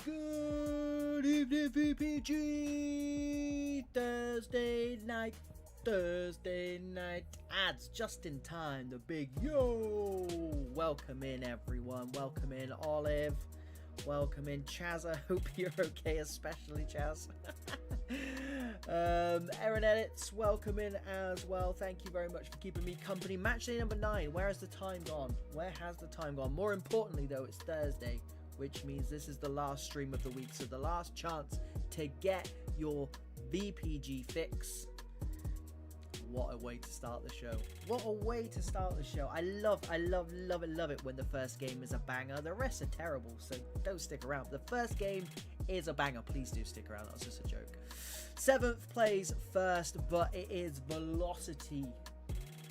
Good evening, VPG. Thursday night ads just in time. The big yo. Welcome in, everyone. Welcome in, Olive. Welcome in, Chaz. I hope you're okay, especially Chaz. Aaron Edits, welcome in as well. Thank you very much for keeping me company. Match day number 9. Where has the time gone? Where has the time gone? More importantly, though, it's Thursday, which means this is the last stream of the week. So the last chance to get your VPG fix. What a way to start the show. What a way to start the show. I love it when the first game is a banger. The rest are terrible, so don't stick around. The first game is a banger. Please do stick around. That was just a joke. 7th plays first, but it is Velocity,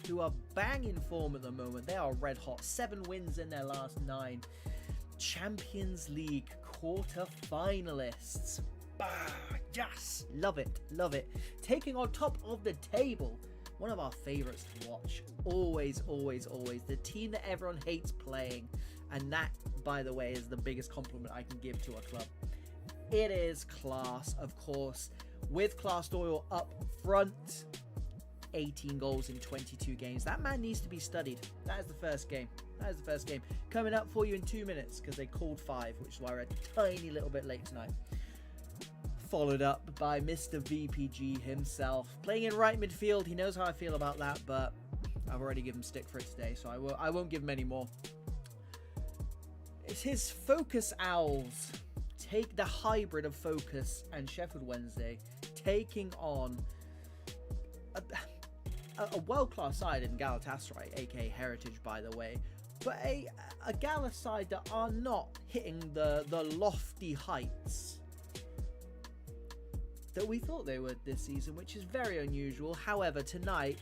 who are banging form at the moment. They are red hot. 7 wins in their last 9. Champions League quarter-finalists. Bah, yes, love it, love it. Taking on top of the table, one of our favorites to watch. Always, always, always. The team that everyone hates playing. And that, by the way, is the biggest compliment I can give to a club. It is Class, of course, with Class Doyle up front. 18 goals in 22 games. That man needs to be studied. That is the first game. That is the first game. Coming up for you in 2 minutes because they called 5, which is why we're a tiny little bit late tonight. Followed up by Mr. VPG himself. Playing in right midfield. He knows how I feel about that, but I've already given him stick for it today, so I won't give him any more. It's his Focus Owls. Take the hybrid of Focus and Sheffield Wednesday, taking on a world-class side in Galatasaray, aka Heritage, by the way, but a Gala side that are not hitting the lofty heights that we thought they would this season, which is very unusual. However, tonight,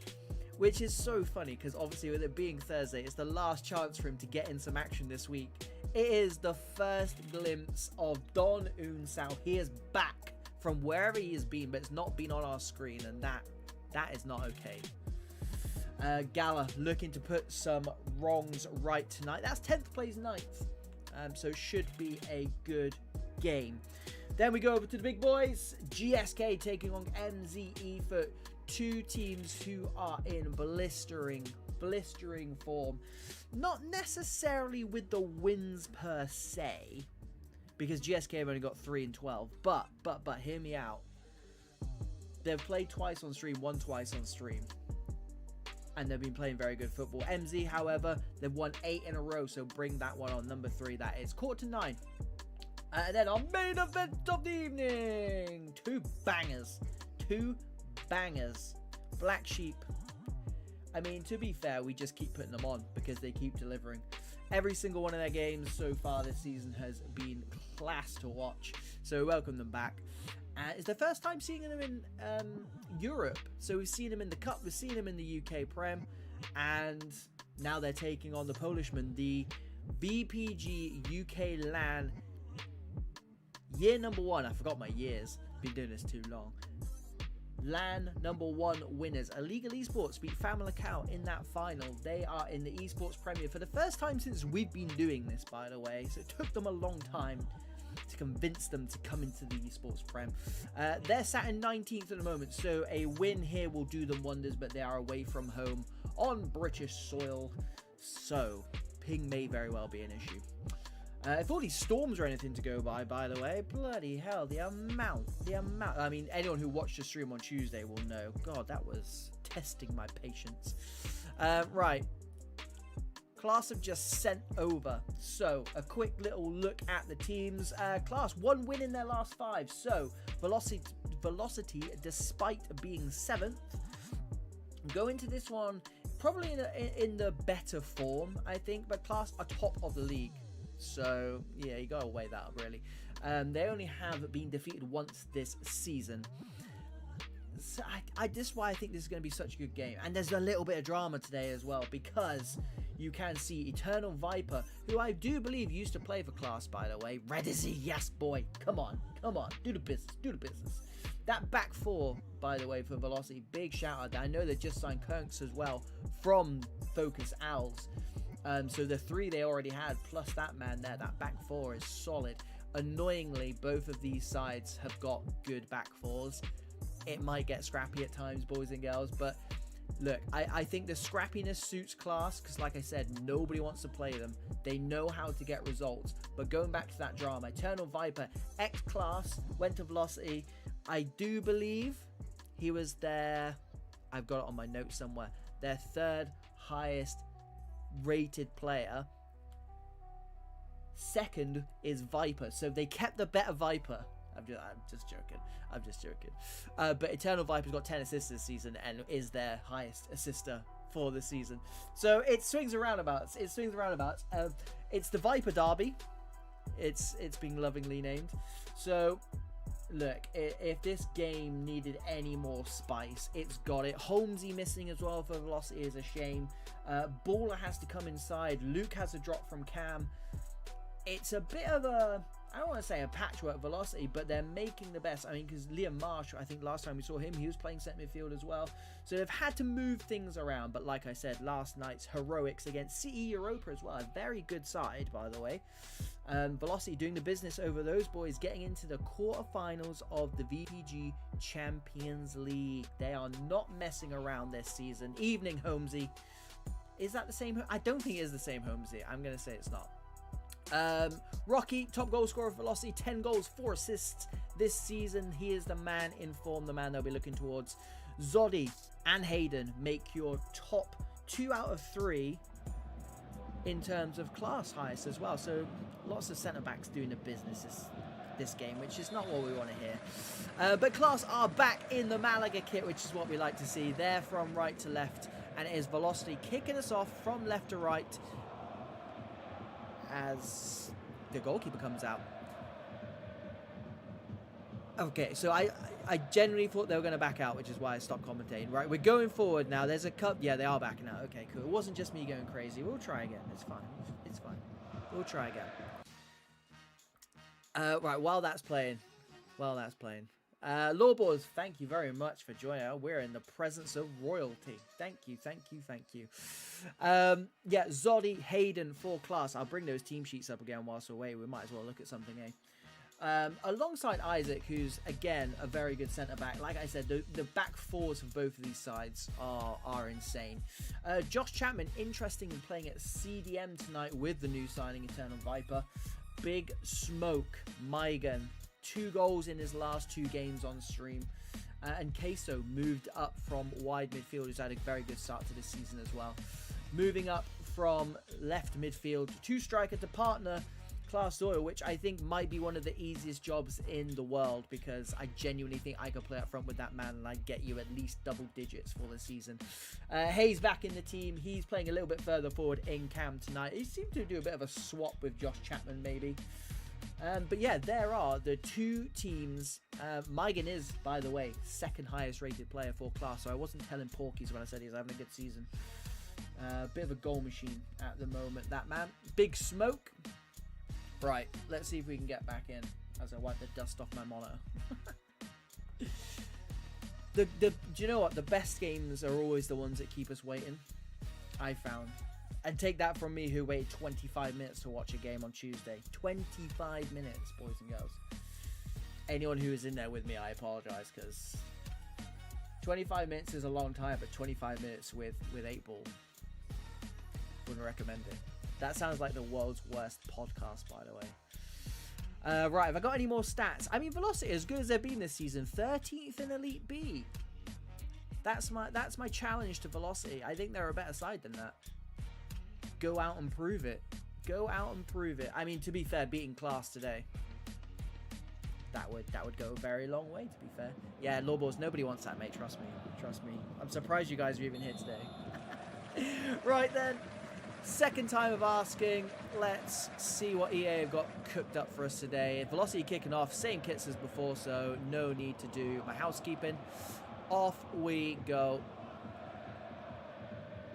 which is so funny because obviously with it being Thursday, it's the last chance for him to get in some action this week. It is the first glimpse of Don Unsao. He is back from wherever he has been, but it's not been on our screen, and that is not okay. Gala looking to put some wrongs right tonight. That's 10th place 9th, so should be a good game. Then we go over to the big boys. GSK taking on Mz Efoot. 2 teams who are in blistering form. Not necessarily with the wins per se, because GSK have only got 3 and 12. But hear me out. They've played twice on stream, won twice on stream, and they've been playing very good football. MZ, however, they've won 8 in a row, so bring that one on. Number 3, that is. 8:45. And then our main event of the evening. 2 bangers. 2 bangers. Black Sheep. I mean, to be fair, we just keep putting them on because they keep delivering. Every single one of their games so far this season has been class to watch. So welcome them back. It's the first time seeing them in Europe. So we've seen them in the Cup, we've seen them in the UK Prem, and now they're taking on the Polishman, the VPG UK LAN year number 1. I forgot my years. Been doing this too long. LAN number 1 winners. Illegal Esports beat Famicao in that final. They are in the Esports Premier for the first time since we've been doing this, by the way. So it took them a long time to convince them to come into the Esports Prem. They're sat in 19th at the moment, so a win here will do them wonders, but they are away from home on British soil, so ping may very well be an issue. If all these storms are anything to go by the way, bloody hell, the amount, I mean, anyone who watched the stream on Tuesday will know. God, that was testing my patience. Right. Class have just sent over. So, a quick little look at the teams. Class, 1 win in their last 5. So, Velocity, despite being 7th, go into this one probably in the better form, I think. But Class are top of the league. So, yeah, you got to weigh that up, really. They only have been defeated once this season. So this is why I think this is going to be such a good game. And there's a little bit of drama today as well, because you can see Eternal Viper, who I do believe used to play for Class, by the way. Red is he? Yes, boy. Come on. Do the business. That back 4, by the way, for Velocity, big shout out. I know they just signed Kirks as well from Focus Owls. So the 3 they already had, plus that man there, that back 4 is solid. Annoyingly, both of these sides have got good back fours. It might get scrappy at times, boys and girls, but look, I think the scrappiness suits Class because, like I said, nobody wants to play them. They know how to get results. But going back to that drama, Eternal Viper, ex-Class, went to Velocity. I do believe he was their, I've got it on my notes somewhere, their third highest rated player. Second is Viper. So they kept the better Viper. I'm just joking. I'm just joking. But Eternal Viper's got 10 assists this season and is their highest assister for the season. So it swings and roundabouts. It swings and roundabouts. It's the Viper Derby. It's being lovingly named. So look, if this game needed any more spice, it's got it. Holmesy missing as well for Velocity is a shame. Baller has to come inside. Luke has a drop from Cam. It's a bit of a, I don't want to say a patchwork Velocity, but they're making the best. I mean, because Liam Marsh, I think last time we saw him, he was playing centre midfield as well. So they've had to move things around. But like I said, last night's heroics against CE Europa as well. A very good side, by the way. Velocity doing the business over those boys, getting into the quarterfinals of the VPG Champions League. They are not messing around this season. Evening, Holmesy. Is that the same? I don't think it is the same Holmesy. I'm going to say it's not. Rocky, top goal scorer for Velocity, 10 goals, 4 assists this season. He is the man in form, the man they'll be looking towards. Zoddy and Hayden make your top 2 out of 3 in terms of class highest as well. So lots of centre-backs doing the business this game, which is not what we want to hear. But Class are back in the Malaga kit, which is what we like to see. They're from right to left, and it is Velocity kicking us off from left to right as the goalkeeper comes out. Okay, so I genuinely thought they were going to back out, which is why I stopped commentating. Right, we're going forward now. There's a cup. Yeah, they are backing out. Okay, cool. It wasn't just me going crazy. We'll try again. It's fine. It's fine. We'll try again. Right, while that's playing. Lawboards, thank you very much for joining us. We're in the presence of royalty. Thank you. Yeah, Zoddy, Hayden, for Class. I'll bring those team sheets up again whilst we're away. We might as well look at something, eh? Alongside Isaac, who's, again, a very good centre-back. Like I said, the back fours of both of these sides are insane. Josh Chapman, interesting in playing at CDM tonight with the new signing, Eternal Viper. Big Smoke, Maigan, 2 goals in his last 2 games on stream. And Queso moved up from wide midfield, who's had a very good start to this season as well. Moving up from left midfield to striker to partner Class Doyle, which I think might be one of the easiest jobs in the world, because I genuinely think I could play up front with that man and I'd get you at least double digits for the season. Hayes back in the team. He's playing a little bit further forward in Cam tonight. He seemed to do a bit of a swap with Josh Chapman maybe. But yeah, there are the 2 teams. Maigan is, by the way, 2nd highest rated player for Class, so I wasn't telling Porkies when I said he's having a good season. Bit of a goal machine at the moment, that man. Big Smoke. Right, let's see if we can get back in as I wipe the dust off my monitor. Do you know what? The best games are always the ones that keep us waiting, I found. And take that from me, who waited 25 minutes to watch a game on Tuesday. 25 minutes, boys and girls. Anyone who is in there with me, I apologise, because 25 minutes is a long time, but 25 minutes with 8-ball, wouldn't recommend it. That sounds like the world's worst podcast, by the way. Right, have I got any more stats? I mean, Velocity, as good as they've been this season, 13th in Elite B. That's my challenge to Velocity. I think they're a better side than that. Go out and prove it. Go out and prove it. I mean, to be fair, beating Class today, that would go a very long way, to be fair. Yeah, Lawballs, nobody wants that, mate. Trust me. I'm surprised you guys are even here today. Right then. Second time of asking. Let's see what EA have got cooked up for us today. Velocity kicking off. Same kits as before, so no need to do my housekeeping. Off we go.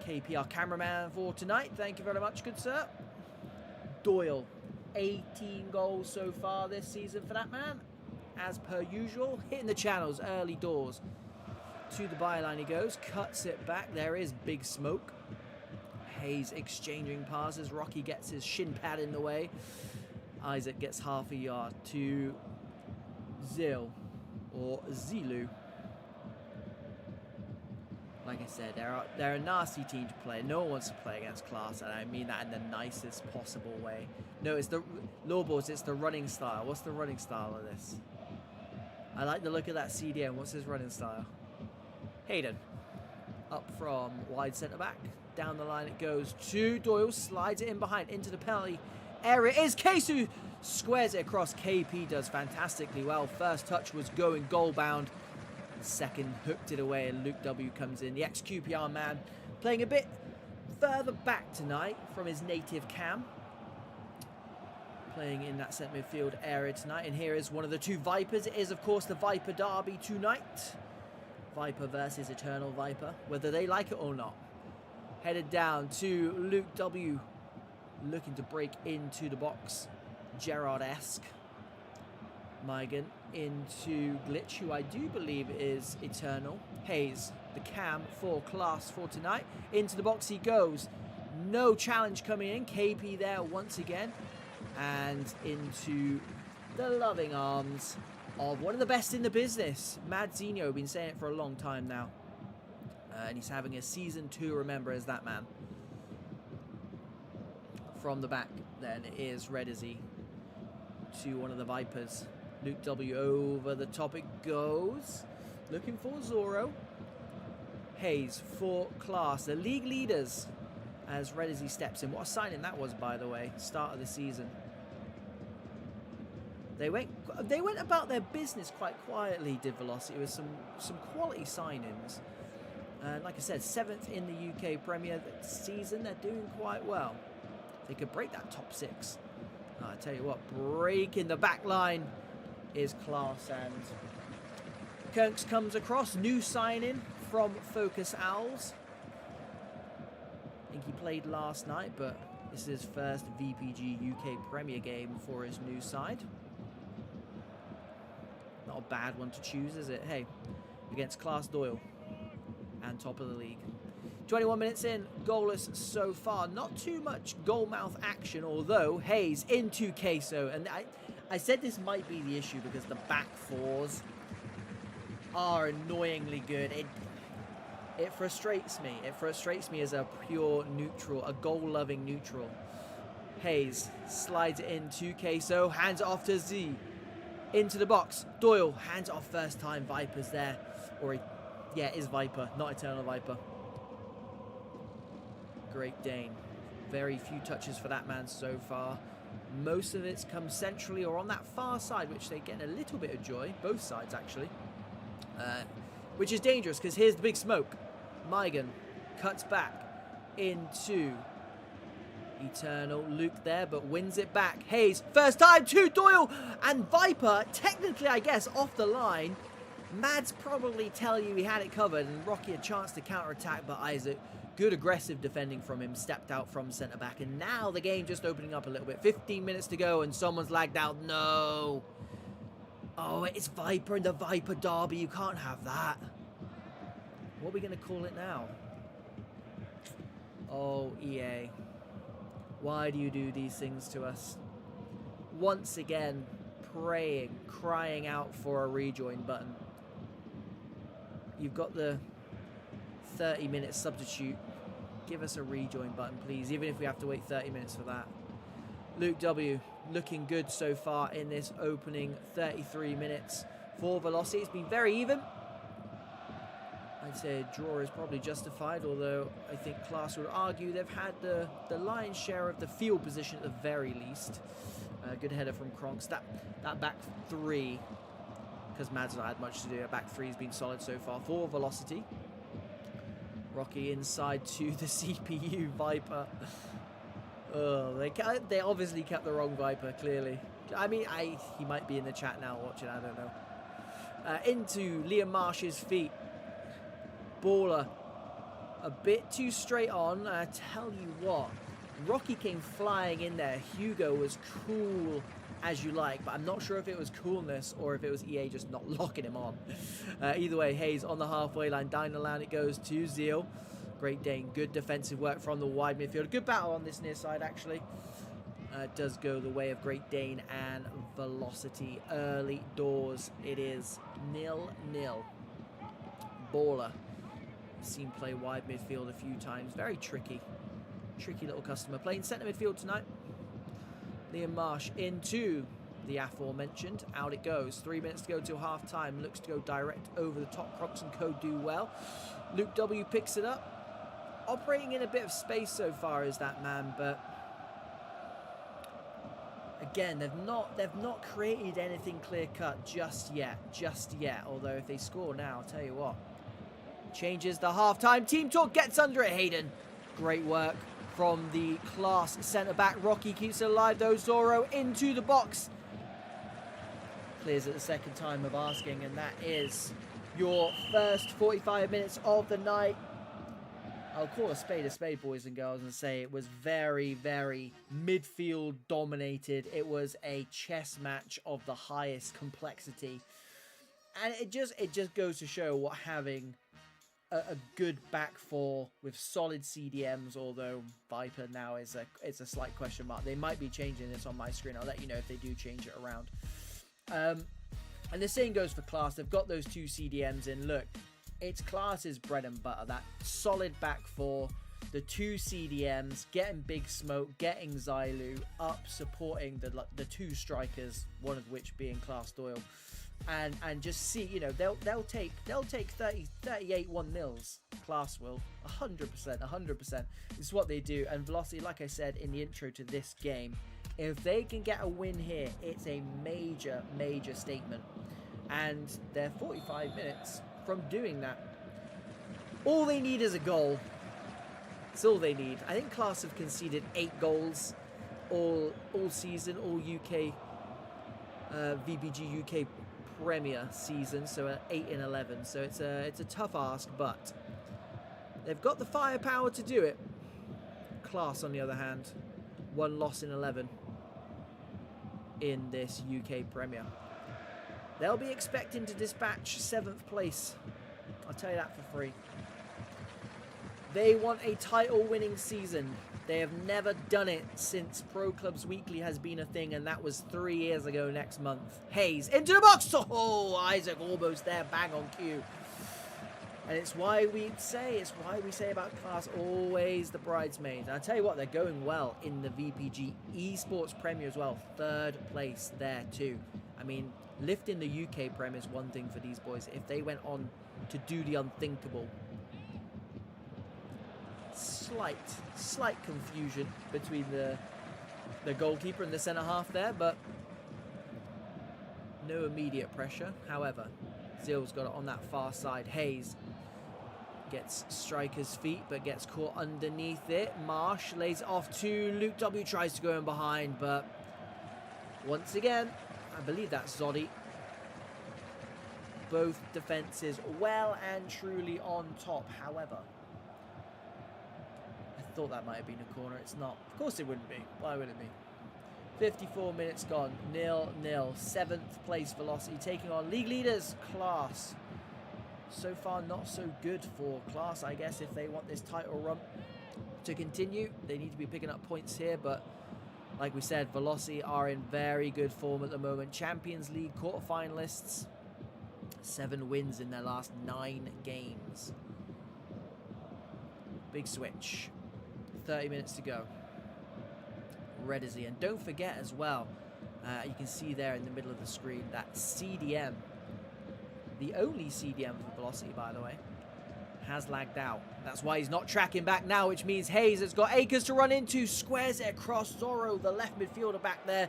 KP, our cameraman for tonight. Thank you very much, good sir. Doyle, 18 goals so far this season for that man. As per usual, hitting the channels early doors. To the byline he goes, cuts it back. There is Big Smoke. Hayes exchanging passes. Rocky gets his shin pad in the way. Isaac gets half a yard to Zil or Zilu. Like I said, they're a nasty team to play. No one wants to play against Class, and I mean that in the nicest possible way. No, it's the Lawballs, it's the running style. What's the running style of this? I like the look of that CDM. What's his running style? Hayden. Up from wide centre back. Down the line it goes to Doyle. Slides it in behind into the penalty area. Is Case who squares it across. KP does fantastically well. First touch was going goal bound. Second hooked it away and Luke W comes in. The ex-QPR man playing a bit further back tonight from his native cam. Playing in that centre midfield area tonight. And here is one of the two Vipers. It is, of course, the Viper derby tonight. Viper versus Eternal Viper, whether they like it or not. Headed down to Luke W, looking to break into the box. Gerrard-esque. Migan into Glitch, who I do believe is Eternal. Hayes, the cam for Class for tonight. Into the box he goes. No challenge coming in. KP there once again. And into the loving arms of one of the best in the business. Madzinho, been saying it for a long time now. And he's having a season 2, remember, as that man. From the back, then, it is Redizzy to one of the Vipers. Luke W over the top it goes. Looking for Zorro. Hayes for Class. The league leaders as Redizzy steps in. What a signing that was, by the way. Start of the season. They went about their business quite quietly, did Velocity, with some quality signings. And like I said, 7th in the UK Premier season. They're doing quite well. They could break that top 6. I tell you what, breaking the back line is Class, and Kirks comes across. New signing from Focus Owls. I think he played last night, but this is his first VPG UK Premier game for his new side. Not a bad one to choose, is it? Hey, against Class Doyle and top of the league. 21 minutes in, goalless so far. Not too much goal mouth action, although Hayes into Queso. And I said this might be the issue because the back fours are annoyingly good. It frustrates me. It frustrates me as a pure neutral, a goal-loving neutral. Hayes slides it into Queso, hands it off to Z. Into the box. Doyle hands it off first time. Viper's there. Or yeah, it is Viper, not Eternal Viper. Great Dane. Very few touches for that man so far. Most of it's come centrally or on that far side, which they get a little bit of joy. Both sides, actually. Which is dangerous, because here's the big smoke. Migan cuts back into Eternal. Luke there, but wins it back. Hayes, first time to Doyle. And Viper, technically, I guess, off the line. Mads probably tell you he had it covered, and Rocky a chance to counter-attack, but Isaac, good aggressive defending from him, stepped out from centre-back, and now the game just opening up a little bit. 15 minutes to go, and someone's lagged out. No. Oh, it's Viper and the Viper derby. You can't have that. What are we going to call it now? Oh, EA. Why do you do these things to us? Once again, praying, crying out for a rejoin button. You've got the 30-minute substitute. Give us a rejoin button, please, even if we have to wait 30 minutes for that. Luke W looking good so far in this opening 33 minutes for Velocity. It's been very even. I'd say a draw is probably justified, although I think Class would argue they've had the lion's share of the field position at the very least. Good header from Kronks. That back three, because Mads not had much to do, back three has been solid so far for Velocity. Rocky inside to the CPU Viper. Oh, they obviously kept the wrong Viper, clearly. I mean, he might be in the chat now watching, I don't know. Into Liam Marsh's feet. Baller. A bit too straight on. I tell you what, Rocky came flying in there. Hugo was cool as you like, but I'm not sure if it was coolness or if it was EA just not locking him on. Either way, Hayes on the halfway line. Down the line it goes to Zeal. Great Dane. Good defensive work from the wide midfield. Good battle on this near side, actually. does go the way of Great Dane and Velocity. Early doors, it is 0-0. Baller. Seen play wide midfield a few times. Very tricky. Tricky little customer. Playing centre midfield tonight. Liam Marsh into the aforementioned. Out it goes. 3 minutes to go till half time. Looks to go direct over the top. Crocs and Co do well. Luke W picks it up. Operating in a bit of space so far is that man, but again, they've not created anything clear cut just yet. Although if they score now, I'll tell you what. Changes the half-time. Team talk, gets under it. Hayden. Great work from the class centre-back. Rocky keeps it alive though. Zorro into the box. Clears it the second time of asking, and that is your first 45 minutes of the night. I'll call a spade, boys and girls, and say it was very, very midfield dominated. It was a chess match of the highest complexity. And it just goes to show what having a good back four with solid CDMs, although Viper now is a slight question mark. They might be changing this on my screen. I'll let you know if they do change it around. And the same goes for Class. They've got those 2 CDMs in. Look, it's Class's bread and butter. That solid back four, the 2 CDMs, getting Big Smoke, getting Zylu up, supporting the 2 strikers, one of which being Class Doyle. And just see, you know, they'll take 38 1-0s. Class will 100%. It's what they do. And Velocity, like I said in the intro to this game, if they can get a win here, it's a major statement. And they're 45 minutes from doing that. All they need is a goal. That's all they need. I think Class have conceded 8 goals all season, all UK VBG UK Premier season, so 8 in 11. So it's a tough ask, but they've got the firepower to do it. Class, on the other hand, 1 loss in 11 in this UK Premier. They'll be expecting to dispatch 7th place. I'll tell you that for free. They want a title-winning season. They have never done it since Pro Clubs Weekly has been a thing, and that was 3 years ago next month. Hayes into the box. Oh, Isaac almost there, bang on cue. And it's why we say about Class, always the bridesmaids. And I tell you what, they're going well in the VPG Esports Premier as well. 3rd place there too. I mean, lifting the UK Prem is one thing for these boys. If they went on to do the unthinkable, slight confusion between the goalkeeper and the centre half there, but no immediate pressure. However, Zill's got it on that far side. Hayes gets striker's feet, but gets caught underneath it. Marsh lays it off to Luke W, tries to go in behind, but once again, I believe that's Zoddy. Both defences well and truly on top. However, I thought that might have been a corner. It's not. Of course it wouldn't be. Why would it be? 54 minutes gone. 0-0. 7th place Velocity taking on league leaders Class. So far, not so good for Class, I guess. If they want this title run to continue, they need to be picking up points here. But like we said, Velocity are in very good form at the moment. Champions League quarterfinalists. 7 wins in their last 9 games. Big switch. 30 minutes to go. Red is he. And don't forget as well, you can see there in the middle of the screen, that CDM, the only CDM for Velocity, by the way, has lagged out. That's why he's not tracking back now, which means Hayes has got Akers to run into, squares it across. Zorro, the left midfielder, back there.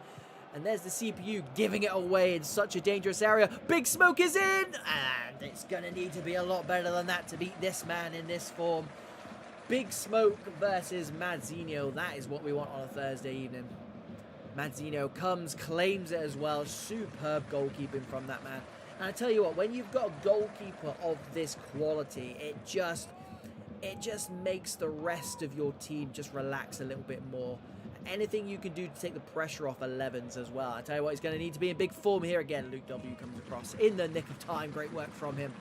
And there's the CPU giving it away in such a dangerous area. Big Smoke is in! And it's going to need to be a lot better than that to beat this man in this form. Big Smoke versus Madzinho. That is what we want on a Thursday evening. Madzinho comes, claims it as well. Superb goalkeeping from that man. And I tell you what, when you've got a goalkeeper of this quality, it just makes the rest of your team just relax a little bit more. Anything you can do to take the pressure off 11s as well. I tell you what, he's going to need to be in big form here again. Luke W comes across in the nick of time. Great work from him.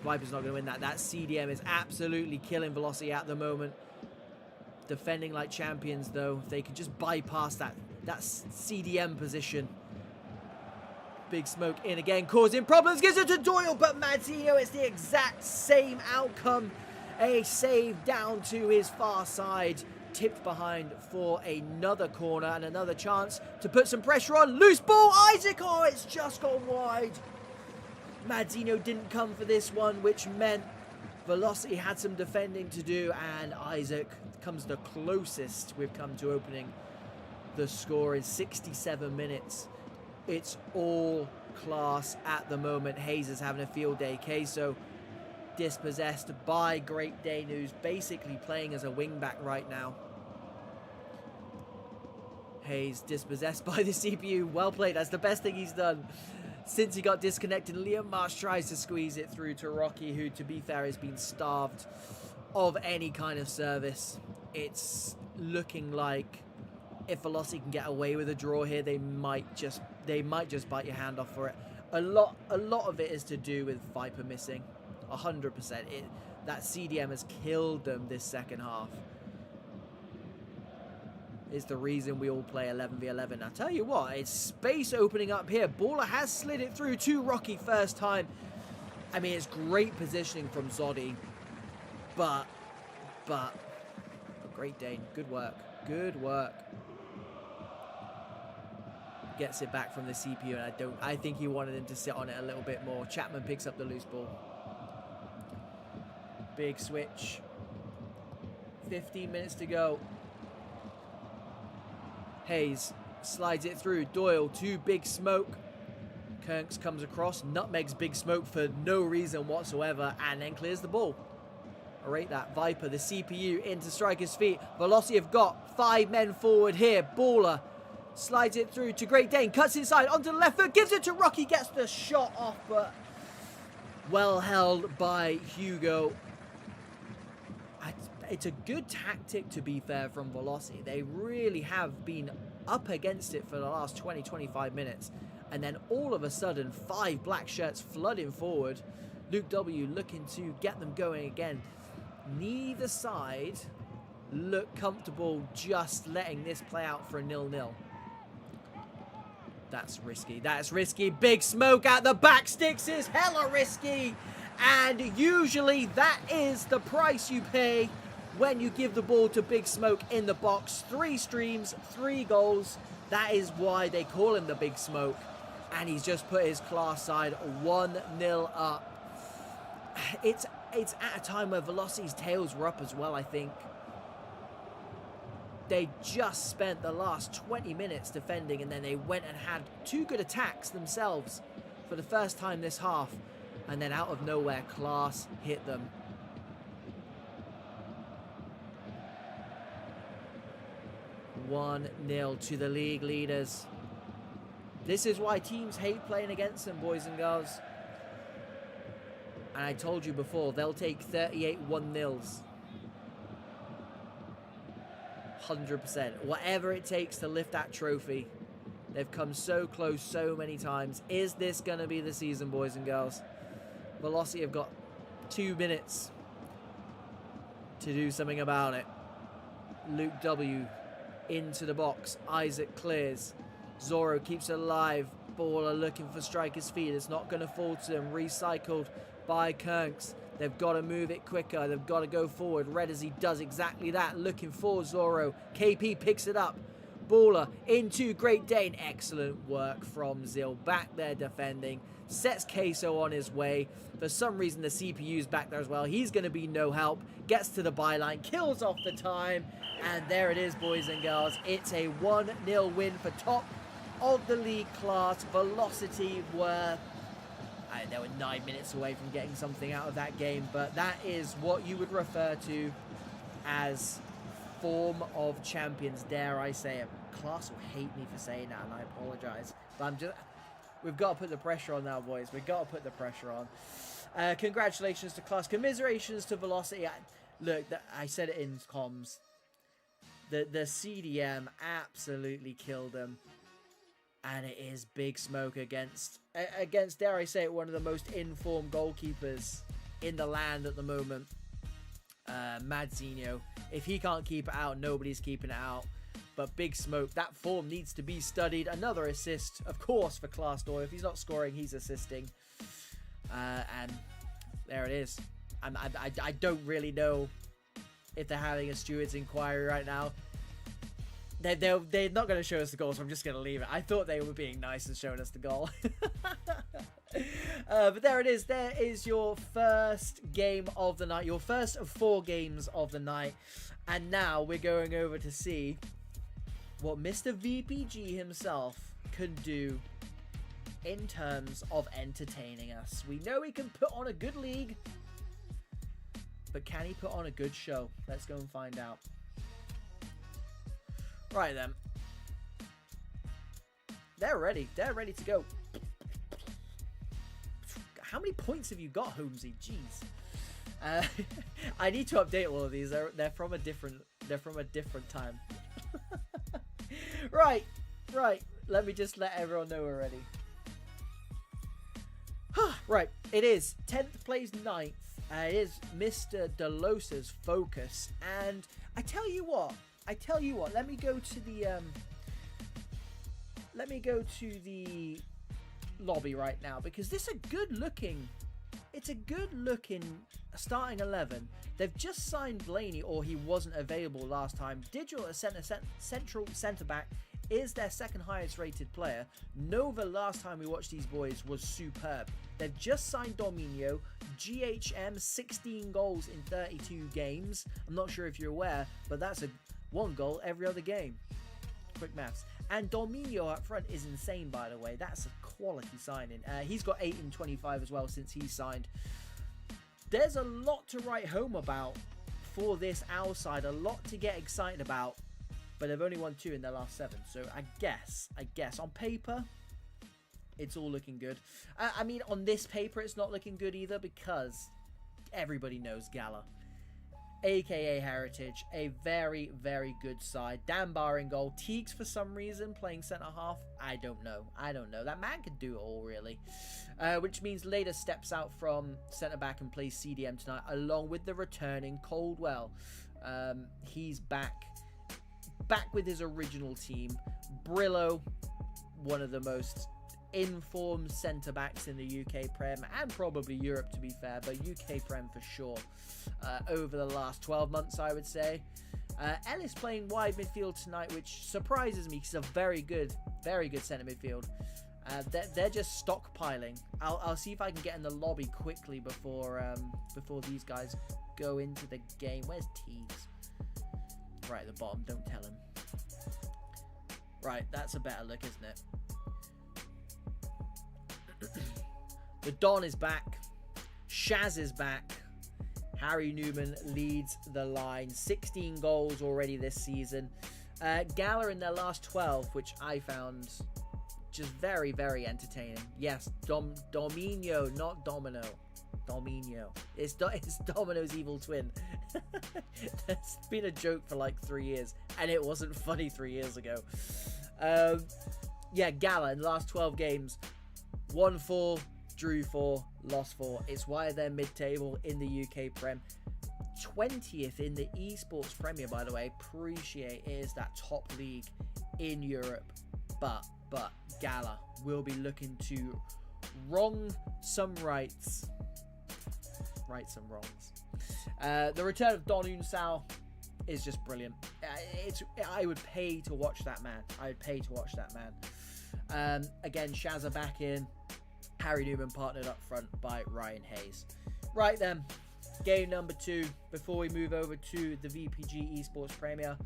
Viper's not going to win that. That CDM is absolutely killing Velocity at the moment. Defending like champions, though. If they could just bypass that CDM position. Big Smoke in again, causing problems. Gives it to Doyle, but Madzinho, it's the exact same outcome. A save down to his far side. Tipped behind for another corner and another chance to put some pressure on. Loose ball, Isaac. Oh, it's just gone wide. Madzinho didn't come for this one, which meant Velocity had some defending to do, and Isaac comes the closest we've come to opening the score in 67 minutes. It's all class at the moment. Hayes is having a field day. Queso dispossessed by Great Dane, who's basically playing as a wingback right now. Hayes dispossessed by the CPU. Well played. That's the best thing he's done since he got disconnected. Liam Marsh tries to squeeze it through to Rocky, who, to be fair, has been starved of any kind of service. It's looking like if Velocity can get away with a draw here, they might just bite your hand off for it. A lot of it is to do with Viper missing. 100%. That CDM has killed them this second half. Is the reason we all play 11v11. I tell you what, it's space opening up here. Baller has slid it through to Rocky first time. I mean, it's great positioning from Zoddy, but Great Dane, good work, good work. Gets it back from the CPU, and I think he wanted him to sit on it a little bit more. Chapman picks up the loose ball. Big switch. 15 minutes to go. Hayes slides it through. Doyle to Big Smoke. Kirks comes across, nutmegs Big Smoke for no reason whatsoever, and then clears the ball. I rate that. Viper, the CPU, into Striker's feet. Velocity have got 5 men forward here. Baller slides it through to Great Dane, cuts inside onto the left foot, gives it to Rocky, gets the shot off, but well held by Hugo. It's a good tactic, to be fair, from Velocity. They really have been up against it for the last 20-25 minutes. And then all of a sudden, 5 black shirts flooding forward. Luke W looking to get them going again. Neither side look comfortable just letting this play out for a 0-0. That's risky. That's risky. Big Smoke at the back. Sticks is hella risky. And usually that is the price you pay when you give the ball to Big Smoke in the box. 3 streams, 3 goals. That is why they call him the Big Smoke. And he's just put his class side 1-0 up. It's at a time where Velocity's tails were up as well, I think. They just spent the last 20 minutes defending, and then they went and had 2 good attacks themselves for the first time this half. And then out of nowhere, class hit them. "1-0 to the league leaders." This is why teams hate playing against them, boys and girls. And I told you before, they'll take 38 1-0s. 100%. Whatever it takes to lift that trophy. They've come so close so many times. Is this going to be the season, boys and girls? Velocity have got 2 minutes to do something about it. Luke W into the box. Isaac clears. Zorro keeps it alive. Baller looking for Striker's feet. It's not going to fall to him. Recycled by Kirks. They've got to move it quicker. They've got to go forward. Red as he does exactly that. Looking for Zorro. KP picks it up. Baller into Great Dane. Excellent work from Zil. Back there defending. Sets Queso on his way. For some reason, the CPU's back there as well. He's going to be no help. Gets to the byline. Kills off the time. And there it is, boys and girls. It's a 1-0 win for top of the league class. Velocity were... they were 9 minutes away from getting something out of that game. But that is what you would refer to as form of champions, dare I say it. Class will hate me for saying that, and I apologize. But we've got to put the pressure on now, boys. We've got to put the pressure on. Congratulations to Class. Commiserations to Velocity. Look, I said it in comms. The CDM absolutely killed them. And it is Big Smoke against, dare I say it, one of the most informed goalkeepers in the land at the moment. Madzinho. If he can't keep it out, nobody's keeping it out. But Big Smoke, that form needs to be studied. Another assist, of course, for Class Door. If he's not scoring, he's assisting. And there it is. I don't really know if they're having a steward's inquiry right now. They're not going to show us the goal, so I'm just going to leave it. I thought they were being nice and showing us the goal. But there it is. There is your first game of the night. Your first of 4 games of the night. And now we're going over to see what Mr. VPG himself can do in terms of entertaining us. We know he can put on a good league, but can he put on a good show? Let's go and find out. Right then. They're ready. They're ready to go. How many points have you got, Holmesy? Jeez. I need to update all of these. They're from a different time. Right. Let me just let everyone know we're ready. Right. It is 10th place 9th. It is Mr. Delosa's focus. And I tell you what. Let me go to the lobby right now, because this is a good looking starting 11. They've just signed Blaney, or he wasn't available last time. Digital central centre back is their second highest rated player. Nova, last time we watched these boys, was superb. They've just signed Dominio, GHM, 16 goals in 32 games. I'm not sure if you're aware, but that's 1 goal every other game. Quick maths. And Dominio up front is insane, by the way. That's a quality signing. He's got 8 in 25 as well since he signed. There's a lot to write home about for this Owl side. A lot to get excited about. But they've only won 2 in their last 7. So I guess on paper, it's all looking good. I mean, on this paper, it's not looking good either, because everybody knows Gala, aka Heritage, a very, very good side. Dan Barr in goal. Teagues, for some reason, playing centre-half. I don't know. That man could do it all, really. Which means Later steps out from centre-back and plays CDM tonight, along with the returning Coldwell. He's back with his original team. Brillo, one of the most informed centre-backs in the UK Prem, and probably Europe, to be fair, but UK Prem for sure, over the last 12 months, I would say. Ellis playing wide midfield tonight, which surprises me, because he's a very good centre midfield. They're just stockpiling. I'll see if I can get in the lobby quickly before these guys go into the game. Where's Teagues? Right at the bottom, don't tell him. Right, that's a better look, isn't it? The Don is back. Shaz is back. Harry Newman leads the line. 16 goals already this season. Gala in their last 12, which I found just very, very entertaining. Yes, Dominio, not Domino. Dominio. It's Domino's evil twin. That's been a joke for like 3 years, and it wasn't funny 3 years ago. Yeah, Gala in the last 12 games, won 4, drew 4, lost 4. It's why they're mid-table in the UK Prem. 20th in the Esports Premier, by the way. Appreciate it is that top league in Europe. But Gala will be looking to wrong some rights. Right some wrongs. The return of Don Unsao is just brilliant. I would pay to watch that man. Again, Shazza back in. Harry Newman partnered up front by Ryan Hayes. Right then, game number 2 before we move over to the VPG Esports Premier.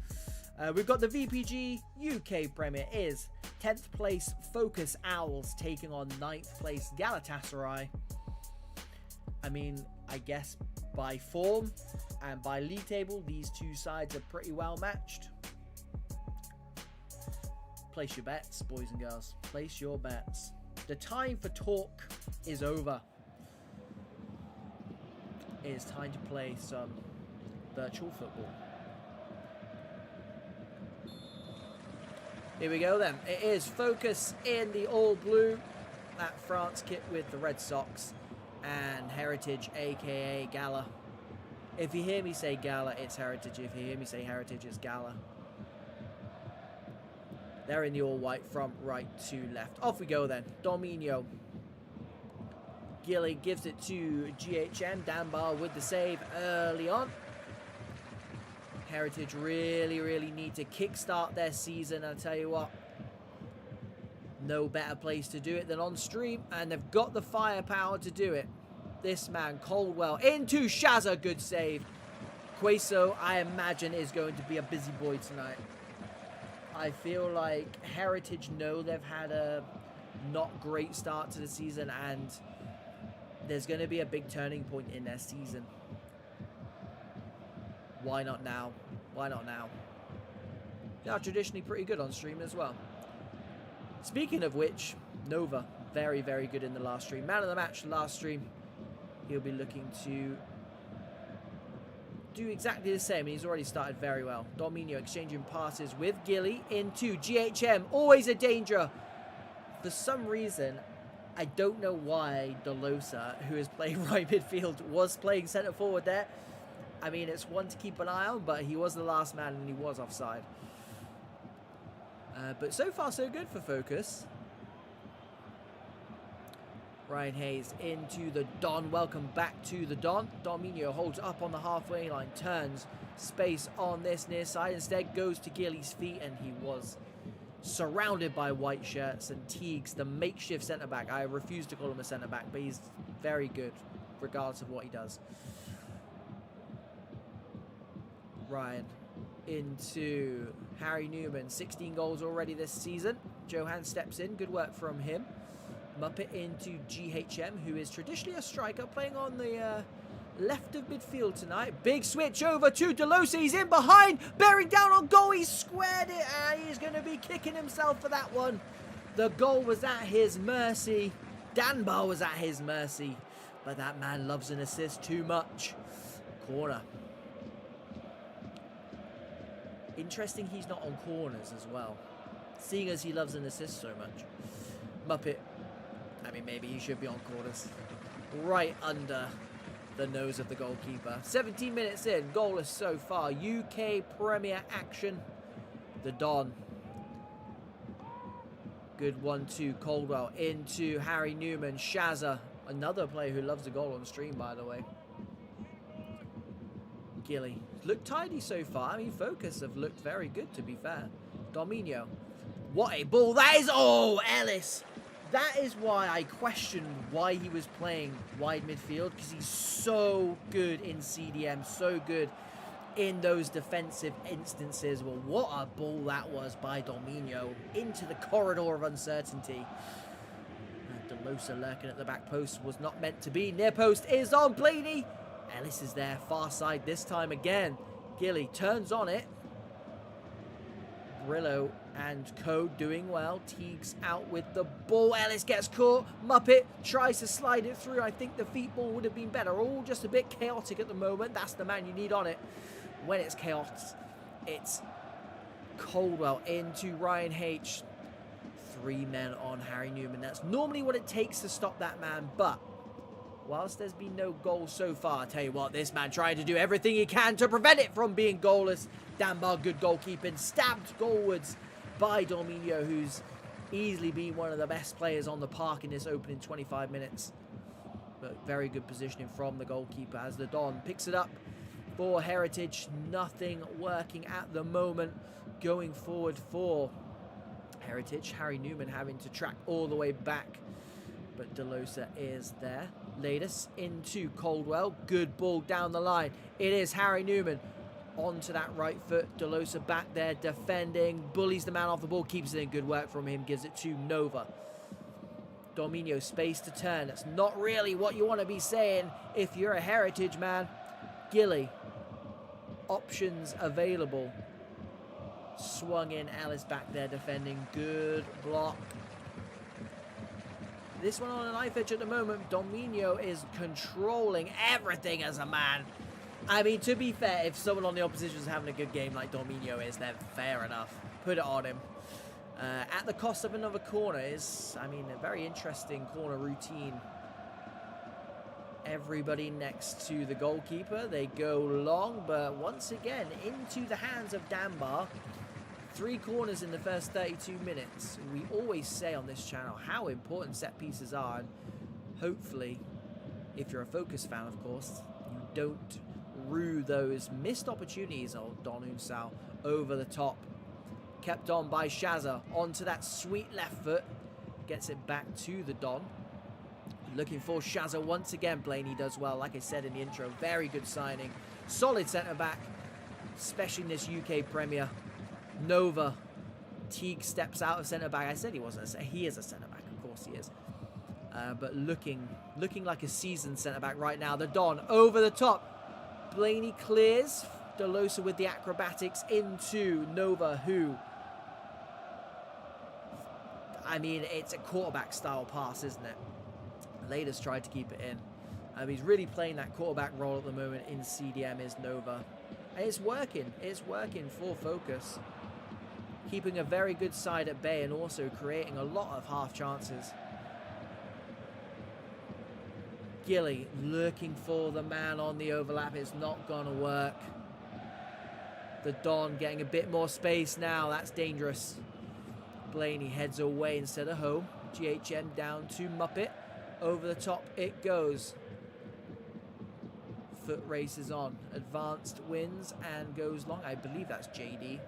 We've got the VPG UK Premier is 10th place Focus Owls taking on 9th place Galatasaray. I mean, I guess by form and by league table, these two sides are pretty well matched. Place your bets, boys and girls. Place your bets. The time for talk is over. It is time to play some virtual football. Here we go then. It is Focus in the all blue. That France kit with the red socks. And Heritage, aka Gala, If you hear me say Gala, it's Heritage. If you hear me say Heritage, it's Gala. They're in the all-white from right to left. Off we go then. Dominio. Gilly gives it to GHM. Danbar with the save early on. Heritage really need to kickstart their season. I'll tell you what. No better place to do it than on stream. And they've got the firepower to do it. This man, Coldwell, into Shazza. Good save. Queso, I imagine, is going to be a busy boy tonight. I feel like Heritage know they've had a not great start to the season, and there's going to be a big turning point in their season. Why not now? Why not now? They are traditionally pretty good on stream as well. Speaking of which, Nova, very good in the last stream. Man of the match last stream. He'll be looking to do exactly the same, and he's already started very well. Dominio exchanging passes with Gilly into GHM. Always a danger. For some reason, I don't know why Delosa, who is playing right midfield, was playing centre forward there. I mean, it's one to keep an eye on, but he was the last man and he was offside. But so far, so good for Focus. Ryan Hayes into the Don. Welcome back to the Don. Dominio holds up on the halfway line, turns space on this near side. Instead goes to Gilly's feet, and he was surrounded by white shirts. And Teagues, the makeshift centre-back. I refuse to call him a centre-back, but he's very good regardless of what he does. Ryan into Harry Newman. 16 goals already this season. Johan steps in. Good work from him. Muppet into GHM, who is traditionally a striker, playing on the left of midfield tonight. Big switch over to Delosa. He's in behind, bearing down on goal. He squared it, and he's going to be kicking himself for that one. The goal was at his mercy. Danbar was at his mercy, but that man loves an assist too much. Corner. Interesting he's not on corners as well, seeing as he loves an assist so much. Muppet. I mean, maybe he should be on corners. Right under the nose of the goalkeeper. 17 minutes in, goalless so far. UK Premier action. The Don. Good 1-2. Coldwell into Harry Newman. Shazza, another player who loves a goal on stream, by the way. Gilly. Looked tidy so far. I mean, Focus have looked very good, to be fair. Dominio. What a ball that is. Oh, Ellis. That is why I questioned why he was playing wide midfield, because he's so good in CDM, so good in those defensive instances. Well, what a ball that was by Dominio into the corridor of uncertainty. Delosa lurking at the back post was not meant to be. Near post is on Blaney. Ellis is there, far side this time again. Gilly turns on it. Brillo and Co doing well. Teagues out with the ball. Ellis gets caught. Muppet tries to slide it through. I think the feet ball would have been better. All just a bit chaotic at the moment. That's the man you need on it. When it's chaos, it's Coldwell into Ryan H. 3 men on Harry Newman. That's normally what it takes to stop that man, but whilst there's been no goal so far, I tell you what, this man trying to do everything he can to prevent it from being goalless. Danbar, good goalkeeping, stabbed goalwards by Dominio, who's easily been one of the best players on the park in this opening 25 minutes. But very good positioning from the goalkeeper as the Don picks it up for Heritage. Nothing working at the moment going forward for Heritage. Harry Newman having to track all the way back, but Delosa is there. Latest into Coldwell. Good ball down the line. It is Harry Newman onto that right foot. Delosa back there defending. Bullies the man off the ball. Keeps it in. Good work from him. Gives it to Nova. Dominio space to turn. That's not really what you want to be saying if you're a Heritage man. Gilly. Options available. Swung in. Ellis back there defending. Good block. This one on a knife edge at the moment. Dominio is controlling everything as a man. I mean, to be fair, if someone on the opposition is having a good game like Dominio is, then fair enough. Put it on him. At the cost of another corner is, I mean, a very interesting corner routine Everybody next to the goalkeeper. They go long, but once again, into the hands of Danbar. 3 corners in the first 32 minutes. We always say on this channel how important set pieces are, and hopefully, if you're a Focus fan, of course, you don't rue those missed opportunities. Oh, Don Unsao over the top. Kept on by Shazza. Onto that sweet left foot. Gets it back to the Don. Looking for Shazza once again. Blaney does well. Like I said in the intro, very good signing. Solid centre-back, especially in this UK Premier. Nova. Teague steps out of centre-back. I said he wasn't. He is a centre-back. Of course he is. But looking like a seasoned centre-back right now. The Don over the top. Blaney clears. Delosa with the acrobatics into Nova, who... I mean, it's a quarterback-style pass, isn't it? Laters tried to keep it in. He's really playing that quarterback role at the moment in CDM is Nova. And it's working. It's working for Focus. Keeping a very good side at bay and also creating a lot of half chances. Gilly looking for the man on the overlap. It's not going to work. The Don getting a bit more space now. That's dangerous. Blaney heads away instead of home. GHM down to Muppet. Over the top it goes. Foot races on. Advanced wins and goes long. I believe that's JD.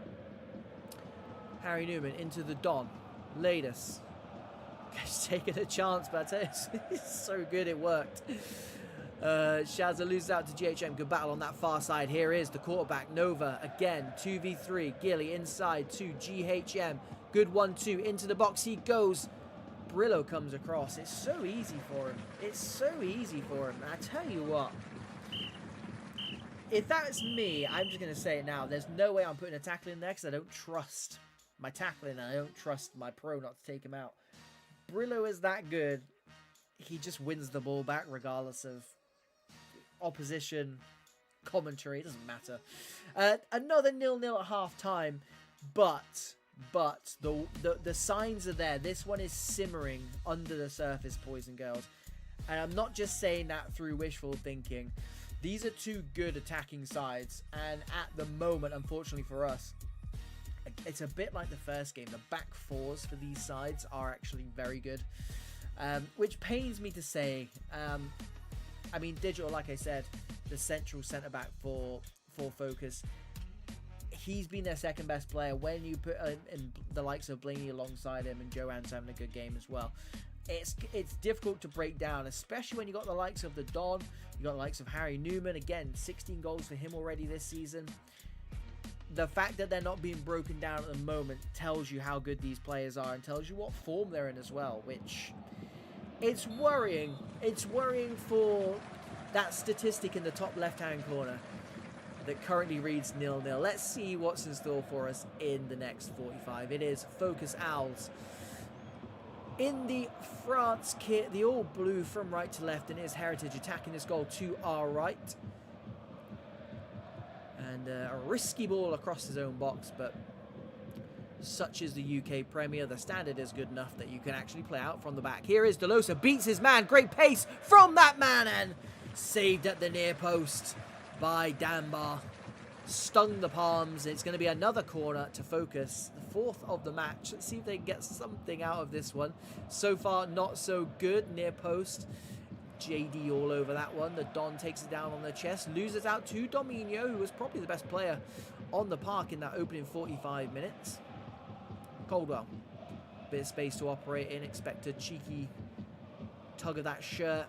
Harry Newman into the Don. Ladis. He's taking a chance, but I tell you, it's so good it worked. Shazza loses out to GHM. Good battle on that far side. Here is the quarterback. Nova again. 2v3. Gilly inside to GHM. Good 1-2. Into the box he goes. Brillo comes across. It's so easy for him. It's so easy for him. And I tell you what. If that's me, I'm just going to say it now. There's no way I'm putting a tackle in there because I don't trust my tackling and I don't trust my pro not to take him out. Brillo is that good. He just wins the ball back regardless of opposition, commentary. It doesn't matter. Another 0-0 at half time, but the signs are there. This one is simmering under the surface, boys and girls. And I'm not just saying that through wishful thinking. These are 2 good attacking sides, and at the moment, unfortunately for us, it's a bit like the first game. The back fours for these sides are actually very good, which pains me to say. I mean, Digital, like I said, the central centre-back for Focus, he's been their second best player. When you put in the likes of Blaney alongside him, and Joanne's having a good game as well, it's difficult to break down, especially when you got the likes of the Don, you got the likes of Harry Newman. Again, 16 goals for him already this season. The fact that they're not being broken down at the moment tells you how good these players are and tells you what form they're in as well, which it's worrying. It's worrying for that statistic in the top left-hand corner that currently reads 0-0. Let's see what's in store for us in the next 45. It is Focus Owls in the France kit, the all blue from right to left, and it is Heritage attacking this goal to our right. And a risky ball across his own box, but such is the UK Premier. The standard is good enough that you can actually play out from the back. Here is Delosa, beats his man. Great pace from that man and saved at the near post by Danbar. Stung the palms. It's going to be another corner to Focus. The 4th of the match. Let's see if they can get something out of this one. So far, not so good. Near post. JD all over that one. The Don takes it down on the chest. Loses out to Dominio, who was probably the best player on the park in that opening 45 minutes. Coldwell. Bit of space to operate in. Expect a cheeky tug of that shirt.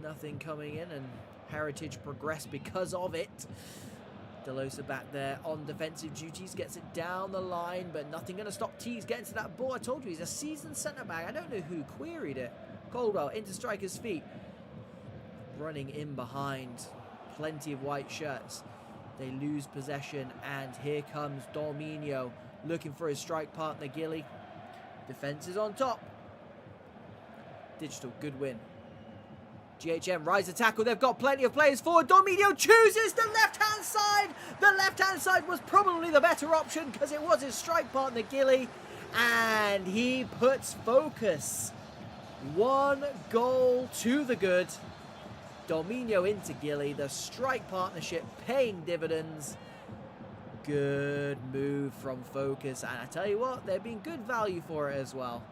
Nothing coming in, and Heritage progressed because of it. Delosa back there on defensive duties. Gets it down the line, but nothing going to stop Tees getting to that ball. I told you, he's a seasoned centre-back. I don't know who queried it. Coldwell into striker's feet. Running in behind. Plenty of white shirts. They lose possession, and here comes Dorminio looking for his strike partner, Gilly. Defence is on top. Digital, good win. GHM rise to tackle. They've got plenty of players forward. Dorminio chooses the left-hand side. The left-hand side was probably the better option because it was his strike partner, Gilly. And he puts Focus 1 goal to the good. Dominio into Gilly. The strike partnership paying dividends. Good move from Focus. And I tell you what, they've been good value for it as well.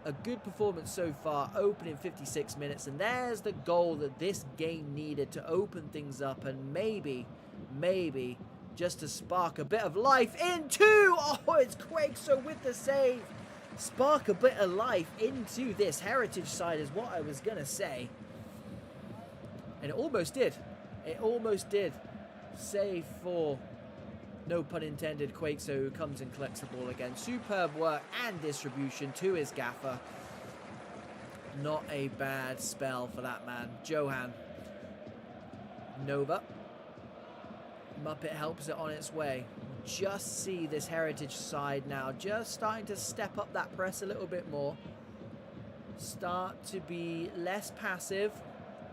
A good performance so far, opening 56 minutes. And there's the goal that this game needed to open things up. And maybe, just to spark a bit of life into... Oh, it's Quakeso with the save. Spark a bit of life into this Heritage side is what I was going to say. And it almost did. It almost did. Save for, no pun intended, Quakeso, who comes and collects the ball again. Superb work and distribution to his gaffer. Not a bad spell for that man. Johan. Nova. Muppet helps it on its way. Just see this Heritage side now just starting to step up that press a little bit more. Start to be less passive,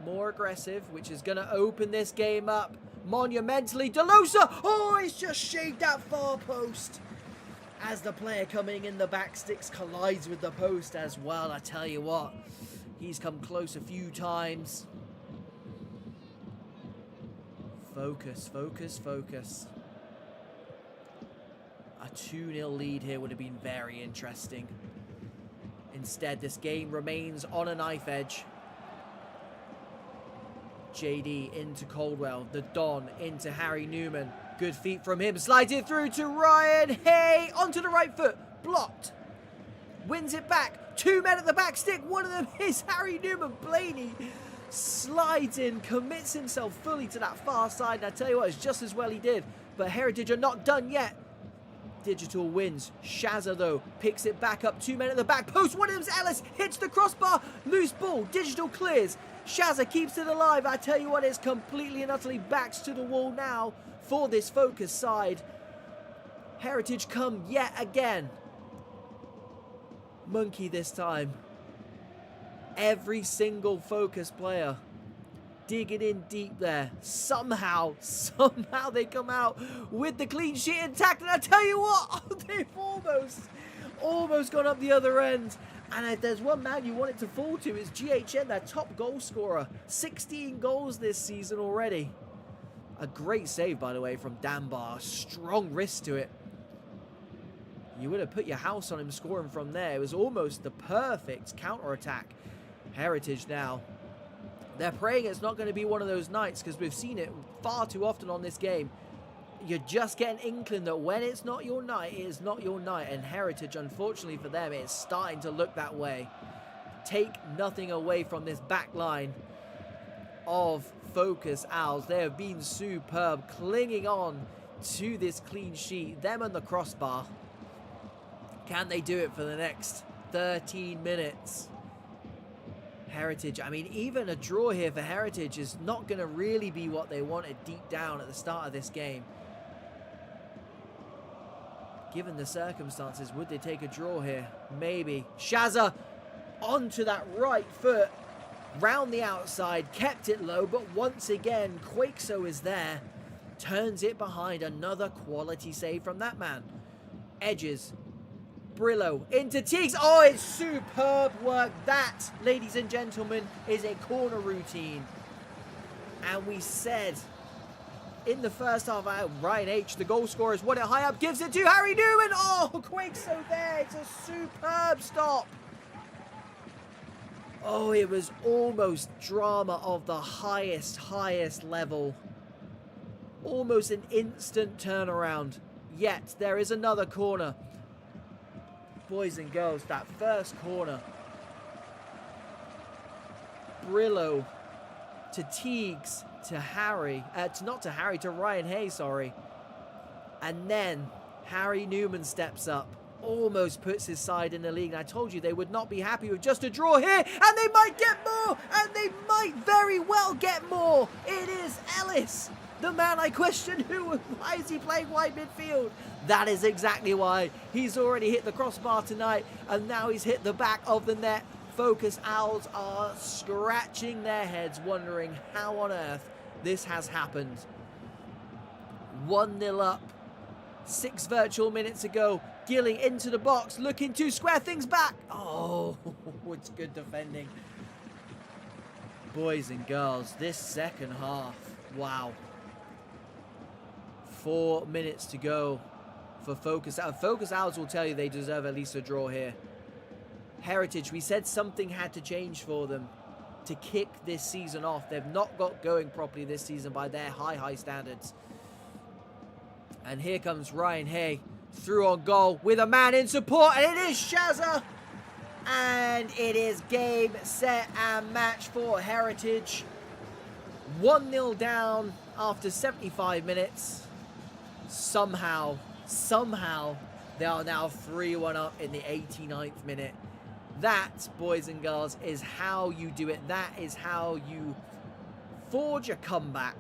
more aggressive, which is going to open this game up monumentally. Delosa! Oh, he's just shaved that far post. As the player coming in the back sticks collides with the post as well. I tell you what, he's come close a few times. Focus, focus, focus. A 2-0 lead here would have been very interesting. Instead, this game remains on a knife edge. JD into Coldwell. The Don into Harry Newman. Good feet from him. Slides it through to Ryan. Hey, onto the right foot. Blocked. Wins it back. 2 men at the back stick. One of them is Harry Newman. Blaney slides in, commits himself fully to that far side. And I tell you what, it's just as well he did. But Heritage are not done yet. Digital wins. Shazza, though, picks it back up. 2 men at the back post. One of them's Ellis. Hits the crossbar. Loose ball. Digital clears. Shazza keeps it alive. I tell you what, it's completely and utterly backs to the wall now for this Focus side. Heritage come yet again. Monkey this time. Every single Focus player digging in deep there. Somehow they come out with the clean sheet intact. And I tell you what, they've almost gone up the other end. And if there's one man you want it to fall to, it's GHN, their top goal scorer. 16 goals this season already. A great save, by the way, from Dambar. Strong wrist to it. You would have put your house on him scoring from there. It was almost the perfect counter-attack. Heritage now. They're praying it's not going to be one of those nights, because we've seen it far too often on this game. You just get an inkling that when it's not your night, it is not your night. And Heritage, unfortunately for them, it's starting to look that way. Take nothing away from this back line of Focus Owls. They have been superb, clinging on to this clean sheet. Them and the crossbar. Can they do it for the next 13 minutes? Heritage, I mean, even a draw here for Heritage is not going to really be what they wanted deep down at the start of this game. Given the circumstances, would they take a draw here? Maybe. Shazza onto that right foot, round the outside, kept it low, but once again, Quakeso is there, turns it behind. Another quality save from that man. Edges. Brillo into Teagues. Oh, it's superb work. That, ladies and gentlemen, is a corner routine. And we said in the first half, Ryan H, the goal scorer, has won it high up, gives it to Harry Newman. Oh, Quakeso there. It's a superb stop. Oh, it was almost drama of the highest level. Almost an instant turnaround. Yet, there is another corner. Boys and girls, that first corner. Brillo to Teagues, to Harry, to Ryan Hay, sorry. And then Harry Newman steps up, almost puts his side in the league. And I told you they would not be happy with just a draw here, and they might get more, and they might very well get more. It is Ellis, the man I question, why is he playing wide midfield? That is exactly why. He's already hit the crossbar tonight, and now he's hit the back of the net. Focus Owls are scratching their heads, wondering how on earth this has happened. 1-0 up, 6 virtual minutes ago. Gilly into the box, looking to square things back. Oh, it's good defending. Boys and girls, this second half, wow. 4 minutes to go for Focus Owls. Focus Owls will tell you they deserve at least a draw here. Heritage, we said something had to change for them to kick this season off. They've not got going properly this season by their high standards. And here comes Ryan Hay through on goal with a man in support, and it is Shazza. And it is game, set, and match for Heritage. 1-0 down after 75 minutes. Somehow, they are now 3-1 up in the 89th minute. That, boys and girls, is how you do it. That is how you forge a comeback.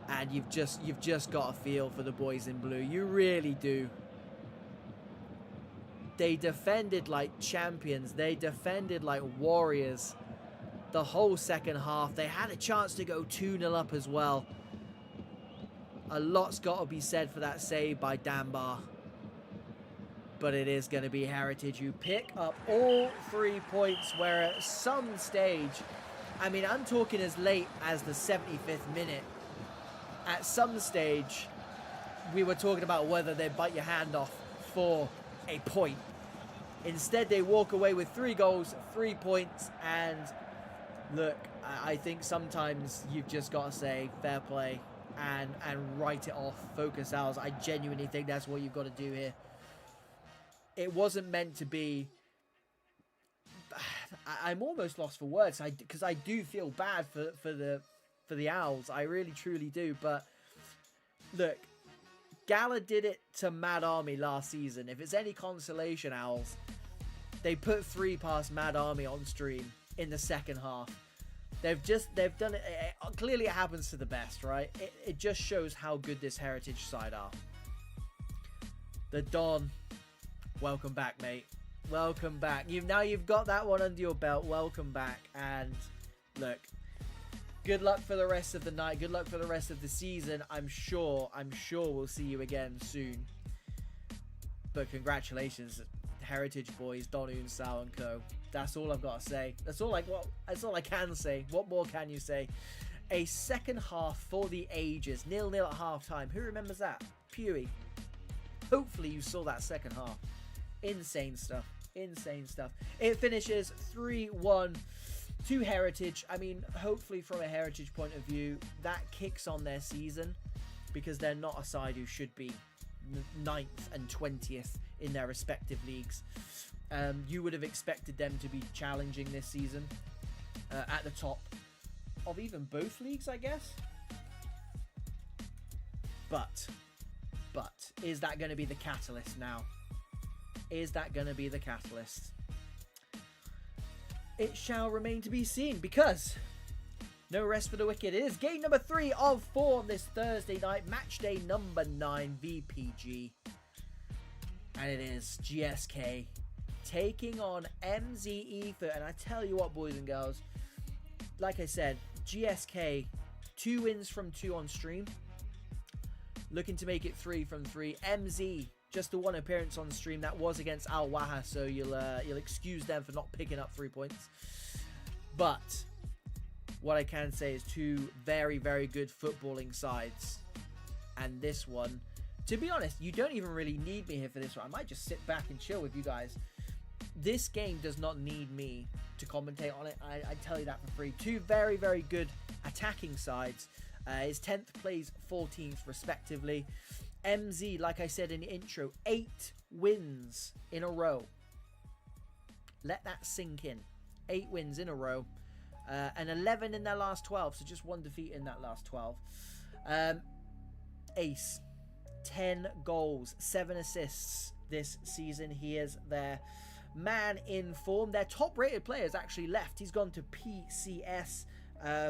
And you've just got a feel for the boys in blue. You really do. They defended like champions. They defended like warriors the whole second half. They had a chance to go 2-0 up as well. A lot's got to be said for that save by Dambar. But it is going to be Heritage who pick up all 3 points, where at some stage, I mean, I'm talking as late as the 75th minute. At some stage, we were talking about whether they'd bite your hand off for a point. Instead, they walk away with 3 goals, 3 points, and look, I think sometimes you've just got to say fair play and write it off. Focus Owls. I genuinely think that's what you've got to do here. It wasn't meant to be. I'm almost lost for words because I do feel bad for the Owls. I really truly do. But look, Gala did it to Mad Army last season. If it's any consolation, Owls, they put 3 past Mad Army on stream in the second half. They've done it. Clearly, it happens to the best, right? It just shows how good this Heritage side are. The Don. Welcome back, mate. Welcome back. Now you've got that one under your belt. Welcome back. And look, good luck for the rest of the night. Good luck for the rest of the season. I'm sure we'll see you again soon. But congratulations, Heritage boys, Don Unsao and co. That's all I've got to say. That's all I can say. What more can you say? A second half for the ages. 0-0 at halftime. Who remembers that? Pewee. Hopefully you saw that second half. Insane stuff. Insane stuff. It finishes 3-1 to Heritage. I mean, hopefully from a Heritage point of view, that kicks on their season, because they're not a side who should be 9th and 20th in their respective leagues. You would have expected them to be challenging this season at the top of even both leagues, I guess. But is that going to be the catalyst now? Is that going to be the catalyst? It shall remain to be seen, because no rest for the wicked. It is game number 3 of 4 on this Thursday night, match day number 9, VPG. And it is GSK taking on Mz Efoot. And I tell you what, boys and girls, like I said, GSK, 2 wins from 2 on stream. Looking to make it 3 from 3. MZ, just the 1 appearance on stream. That was against Al Waha, so you'll excuse them for not picking up 3 points. But what I can say is 2 very, very good footballing sides. And this one, to be honest, you don't even really need me here for this one. I might just sit back and chill with you guys. This game does not need me to commentate on it. I tell you that for free. 2 very, very good attacking sides. His 10th plays 14th respectively. MZ, like I said in the intro, 8 wins in a row. Let that sink in. 8 wins in a row. And 11 in their last 12. So just 1 defeat in that last 12. Ace, 10 goals, 7 assists this season. He is their man in form. Their top rated player has actually left. He's gone to PCS.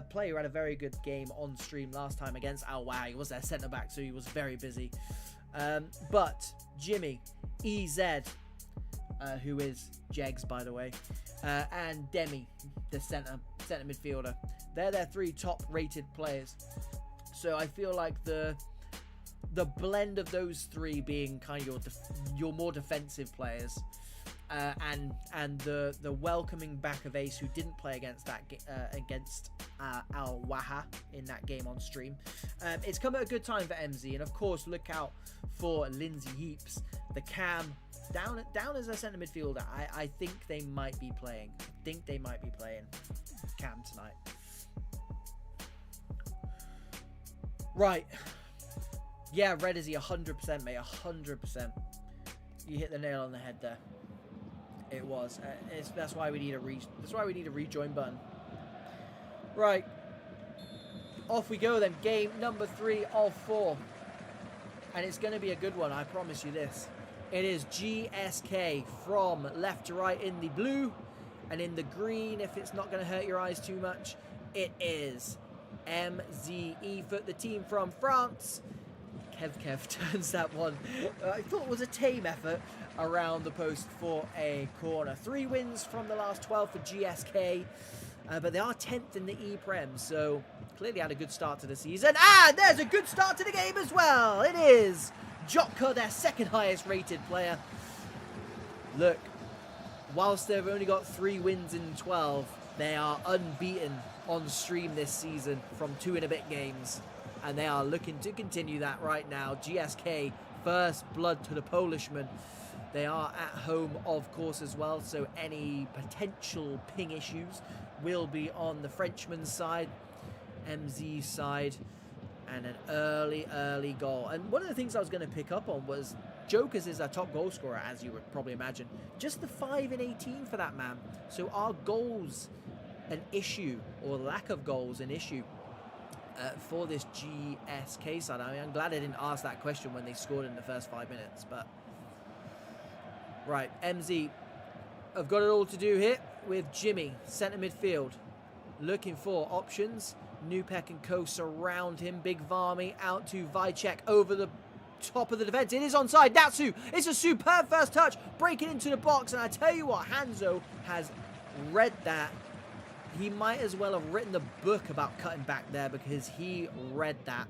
Player had a very good game on stream last time against Al Waha. He was their centre back, so he was very busy. But Jimmy, EZ, who is Jegs, by the way, and Demi, the centre midfielder. They're their 3 top rated players. So I feel like the the blend of those three being kind of your more defensive players, and the welcoming back of Ace, who didn't play against Al Waha in that game on stream. It's come at a good time for MZ, and of course look out for Lindsay Heaps, the cam, down as a centre midfielder. I think they might be playing. Cam tonight. Right. Yeah, Red is he 100%, mate. 100%. You hit the nail on the head there. It was. That's why we need a rejoin button. Right. Off we go then. Game number 3 of 4. And it's going to be a good one, I promise you this. It is GSK from left to right in the blue. And in the green, if it's not going to hurt your eyes too much, it is Mz Efoot, the team from France. Kev turns that one. I thought it was a tame effort around the post for a corner. 3 wins from the last 12 for GSK, but they are 10th in the E-Prem, so clearly had a good start to the season. And there's a good start to the game as well. It is Jotka, their second highest rated player. Look, whilst they've only got 3 wins in 12, they are unbeaten on stream this season from 2 and a bit games. And they are looking to continue that right now. GSK, first blood to the Polishman. They are at home, of course, as well. So any potential ping issues will be on the Frenchman's side, MZ's side. And an early goal. And one of the things I was going to pick up on was Jokers is our top goal scorer, as you would probably imagine. Just the 5 in 18 for that man. So are goals an issue, or lack of goals an issue? For this GSK side? I mean, I'm glad I didn't ask that question when they scored in the first 5 minutes, but right, MZ have got it all to do here with Jimmy, centre midfield, looking for options. Nupek and Co surround him. Big Varmy out to Vicek over the top of the defence. It is onside. Natsu, it's a superb first touch, breaking into the box, and I tell you what, Hanzo has read that. He might as well have written the book about cutting back there, because he read that.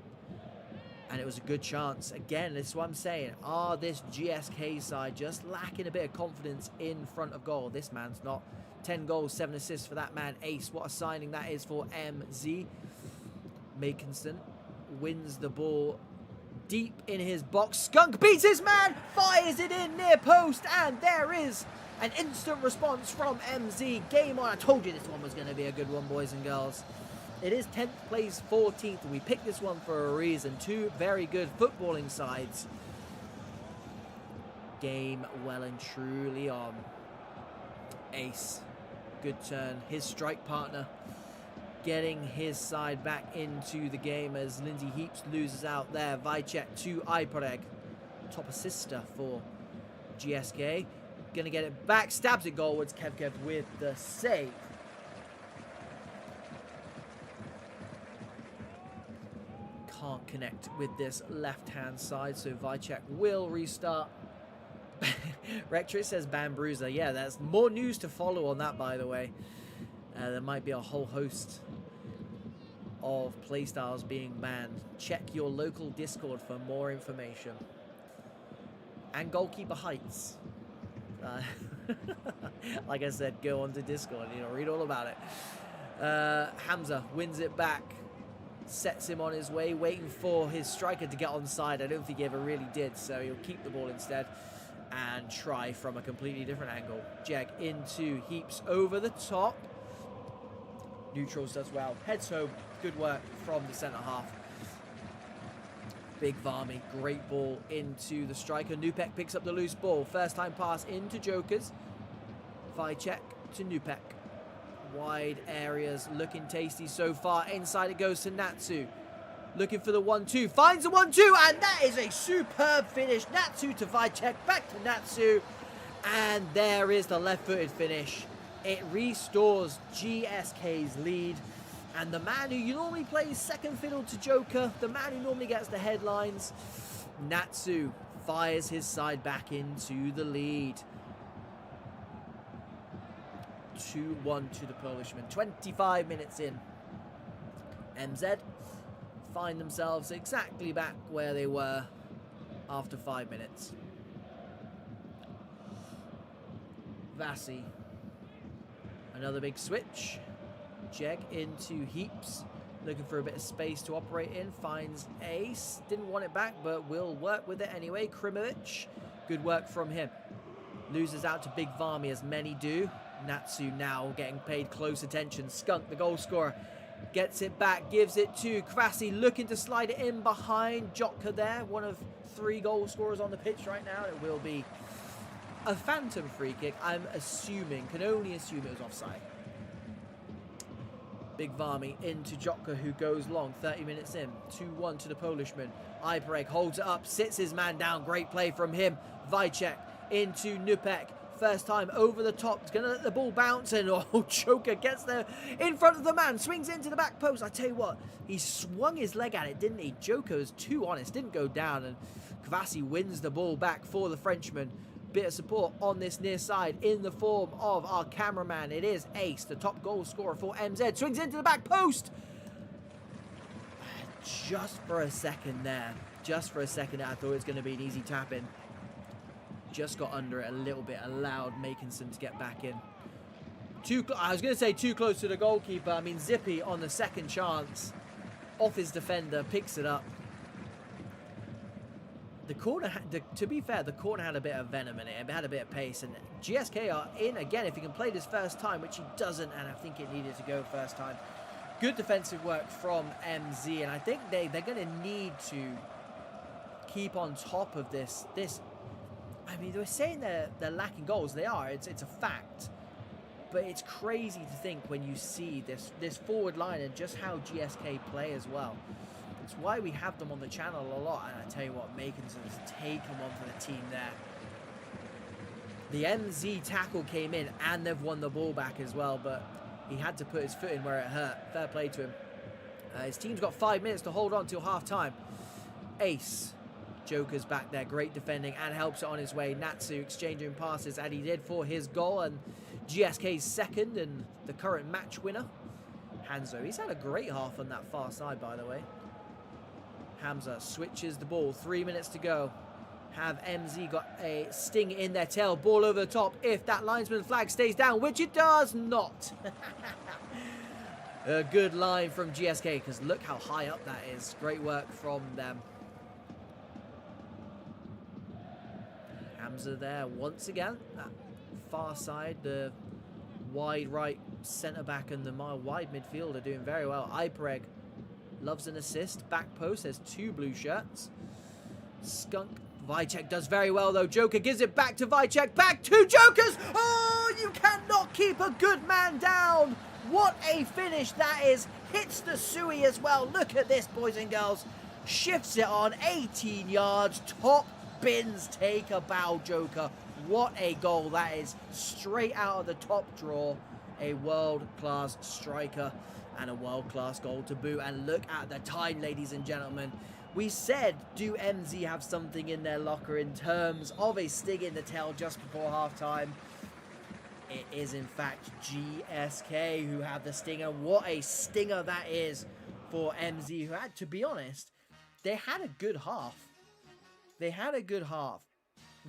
And it was a good chance. Again, this is what I'm saying. This GSK side just lacking a bit of confidence in front of goal? This man's not. 10 goals, 7 assists for that man. Ace, what a signing that is for MZ. Makinson wins the ball deep in his box. Skunk beats his man, fires it in near post, and there is an instant response from MZ. Game on. I told you this one was going to be a good one, boys and girls. It is 10th place, 14th, and we picked this one for a reason. 2 very good footballing sides. Game well and truly on. Ace, good turn. His strike partner getting his side back into the game as Lindsay Heaps loses out there. Vicek to Iporeg. Top assister for GSK. Gonna get it back, stabs it goalwards. Kev with the save. Can't connect with this left-hand side, so Vicek will restart. Rector says Bambruza. Yeah, there's more news to follow on that, by the way. There might be a whole host of playstyles being banned. Check your local Discord for more information. And goalkeeper heights. Like I said, go on to Discord, read all about it. Hamza wins it back, sets him on his way, waiting for his striker to get onside. I don't think he ever really did, so he'll keep the ball instead and try from a completely different angle. Jeg into Heaps over the top. Neutrals does well. Heads home. Good work from the centre half. Big Varmy, great ball into the striker. Nupek picks up the loose ball. First time pass into Jokers. Vicek to Nupek. Wide areas looking tasty so far. Inside it goes to Natsu. Looking for the 1-2. Finds the 1-2, and that is a superb finish. Natsu to Vicek. Back to Natsu. And there is the left-footed finish. It restores GSK's lead. And the man who normally plays second fiddle to Joker, the man who normally gets the headlines, Natsu fires his side back into the lead. 2-1 to the Polishman. 25 minutes in. MZ find themselves exactly back where they were after 5 minutes. Vasi. Another big switch. Jeg into Heaps. Looking for a bit of space to operate in. Finds Ace. Didn't want it back, but will work with it anyway. Krimovic. Good work from him. Loses out to Big Varmy, as many do. Natsu now getting paid close attention. Skunk, the goal scorer, gets it back. Gives it to Kvasi. Looking to slide it in behind Jotka there. One of 3 goal scorers on the pitch right now. It will be a phantom free kick. I'm assuming, can only assume it was offside. Big Varmy into Jotka, who goes long. 30 minutes in. 2-1 to the Polishman. Ipereg holds it up. Sits his man down. Great play from him. Vicek into Nupek. First time over the top. He's going to let the ball bounce. And Joker gets there in front of the man. Swings into the back post. I tell you what, he swung his leg at it, didn't he? Joker was too honest. Didn't go down. And Kvasi wins the ball back for the Frenchman. Bit of support on this near side in the form of our cameraman. It is Ace, the top goal scorer for MZ. Swings into the back post. Just for a second there. Just for a second I thought it was going to be an easy tap in. Just got under it a little bit. Allowed Makinson to get back in. I was going to say too close to the goalkeeper. I mean, Zippy on the second chance. Off his defender. Picks it up. The corner, to be fair, the corner had a bit of venom in it. It had a bit of pace. And GSK are in again if he can play this first time, which he doesn't. And I think it needed to go first time. Good defensive work from MZ. And I think they're going to need to keep on top of this. I mean, they were saying they're lacking goals. They are. It's a fact. But it's crazy to think when you see this forward line and just how GSK play as well. It's why we have them on the channel a lot. And I tell you what, Makinson's taken one for the team there. The MZ tackle came in and they've won the ball back as well. But he had to put his foot in where it hurt. Fair play to him. His team's got 5 minutes to hold on till half time. Ace. Joker's back there. Great defending and helps it on his way. Natsu exchanging passes as he did for his goal. And GSK's second and the current match winner. Hanzo. He's had a great half on that far side, by the way. Hamza switches the ball. 3 minutes to go. Have MZ got a sting in their tail. Ball over the top. If that linesman's flag stays down, which it does not. A good line from GSK because look how high up that is. Great work from them. Hamza there once again. That far side, the wide right centre back and the wide midfield are doing very well. Ipereg loves an assist. Back post has 2 blue shirts. Skunk. Vicek does very well though. Joker gives it back to Vicek. Back to Jokers. Oh, you cannot keep a good man down. What a finish that is. Hits the Sui as well. Look at this, boys and girls. Shifts it on 18 yards. Top bins. Take a bow, Joker. What a goal that is. Straight out of the top draw. A world-class striker. And a world-class goal to boot. And look at the time, ladies and gentlemen. We said, do MZ have something in their locker in terms of a sting in the tail just before halftime? It is, in fact, GSK who have the stinger. What a stinger that is for MZ, who had, to be honest, they had a good half. They had a good half,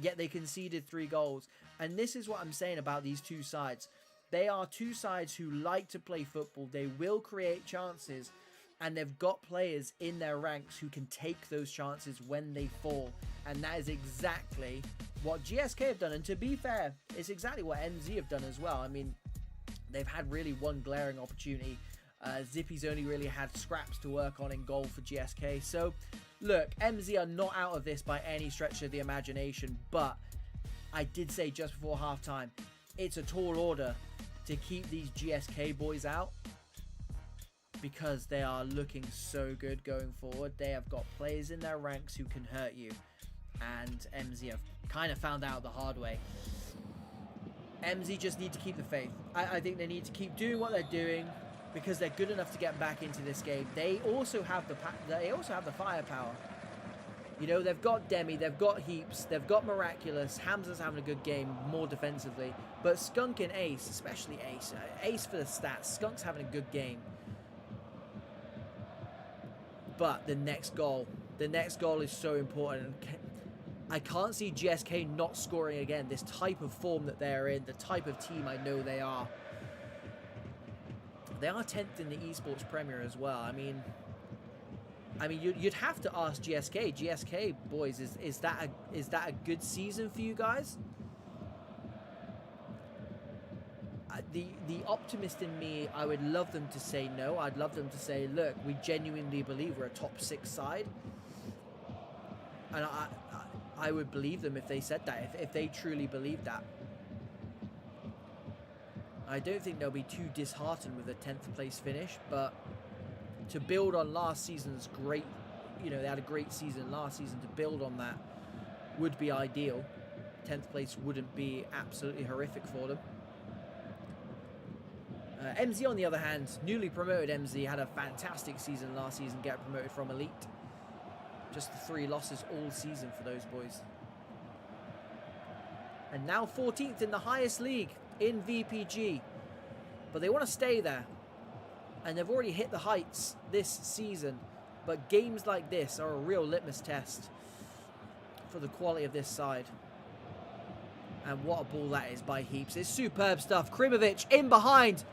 yet they conceded 3 goals. And this is what I'm saying about these two sides. They are two sides who like to play football. They will create chances. And they've got players in their ranks who can take those chances when they fall. And that is exactly what GSK have done. And to be fair, it's exactly what MZ have done as well. I mean, they've had really one glaring opportunity. Zippy's only really had scraps to work on in goal for GSK. So, look, MZ are not out of this by any stretch of the imagination. But I did say just before halftime, it's a tall order to keep these GSK boys out. Because they are looking so good going forward. They have got players in their ranks who can hurt you. And MZ have kind of found out the hard way. MZ just need to keep the faith. I think they need to keep doing what they're doing. Because they're good enough to get back into this game. They also have the firepower. You know, they've got Demi, they've got Heaps, they've got Miraculous. Hamza's having a good game, more defensively. But Skunk and Ace, especially Ace. Ace for the stats. Skunk's having a good game. But the next goal is so important. I can't see GSK not scoring again. This type of form that they're in, the type of team I know they are. They are 10th in the Esports Premier as well. I mean, you'd have to ask GSK. GSK, boys, is that a good season for you guys? The optimist in me, I would love them to say no. I'd love them to say, look, we genuinely believe we're a top 6 side. And I would believe them if they said that, if they truly believed that. I don't think they'll be too disheartened with a 10th place finish, but to build on last season's great, you know, they had a great season last season, to build on that would be ideal. 10th place wouldn't be absolutely horrific for them. MZ, on the other hand, newly promoted MZ, had a fantastic season last season, get promoted from Elite. Just the 3 losses all season for those boys. And now 14th in the highest league in VPG. But they want to stay there. And they've already hit the heights this season. But games like this are a real litmus test for the quality of this side. And what a ball that is by Heaps. It's superb stuff. Krimovic in behind.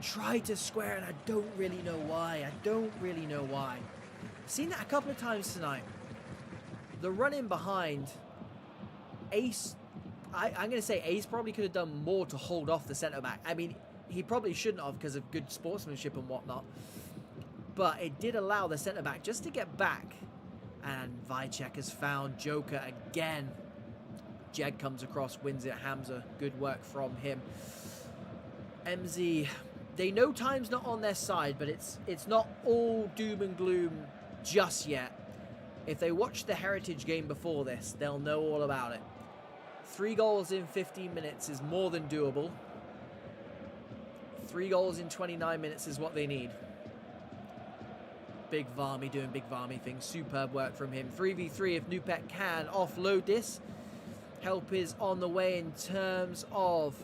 Tried to square, and I don't really know why. Seen that a couple of times tonight. The run in behind. Ace, I'm going to say Ace probably could have done more to hold off the centre-back. I mean, he probably shouldn't have because of good sportsmanship and whatnot. But it did allow the centre-back just to get back. And Vicek has found Joker again. Jeg comes across, wins it. Hamza, good work from him. MZ, they know time's not on their side, but it's not all doom and gloom just yet. If they watch the Heritage game before this, they'll know all about it. 3 goals in 15 minutes is more than doable. 3 goals in 29 minutes is what they need. Big Varmy doing Big Varmy things. Superb work from him. 3v3 if Nupet can offload this. Help is on the way in terms of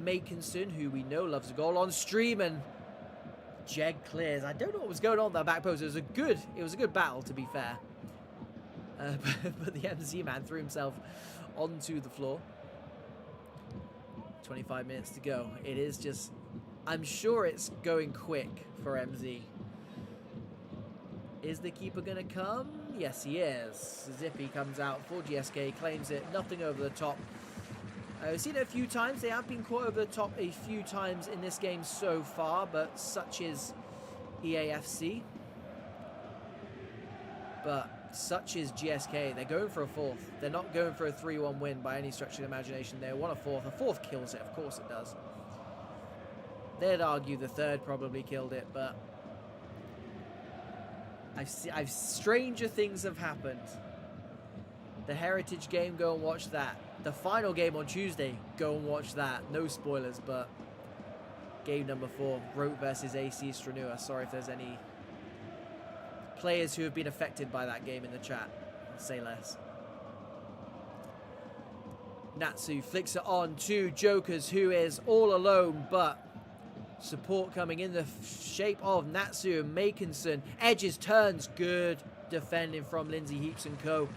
Makinson, who we know loves a goal on stream, and Jeg clears. I don't know what was going on in that back post. It was a good battle, to be fair. But the MZ man threw himself onto the floor. 25 minutes to go. It is just, I'm sure it's going quick for MZ. Is the keeper going to come? Yes, he is. Zippy comes out for GSK, claims it. Nothing over the top. We've seen it a few times. They have been caught over the top a few times in this game so far, but such is Eafc. But such is GSK. They're going for a 4th. They're not going for a 3-1 win by any stretch of the imagination. They want a 4th. A 4th kills it. Of course it does. They'd argue the 3rd probably killed it, but I've stranger things have happened. The Heritage game, go and watch that. The final game on Tuesday, go and watch that. No spoilers, but game number 4, Rote versus AC Stranua. Sorry if there's any players who have been affected by that game in the chat. I'll say less. Natsu flicks it on to Jokers, who is all alone, but support coming in the shape of Natsu and Makinson. Edges, turns, good defending from Lindsay Heaps and co.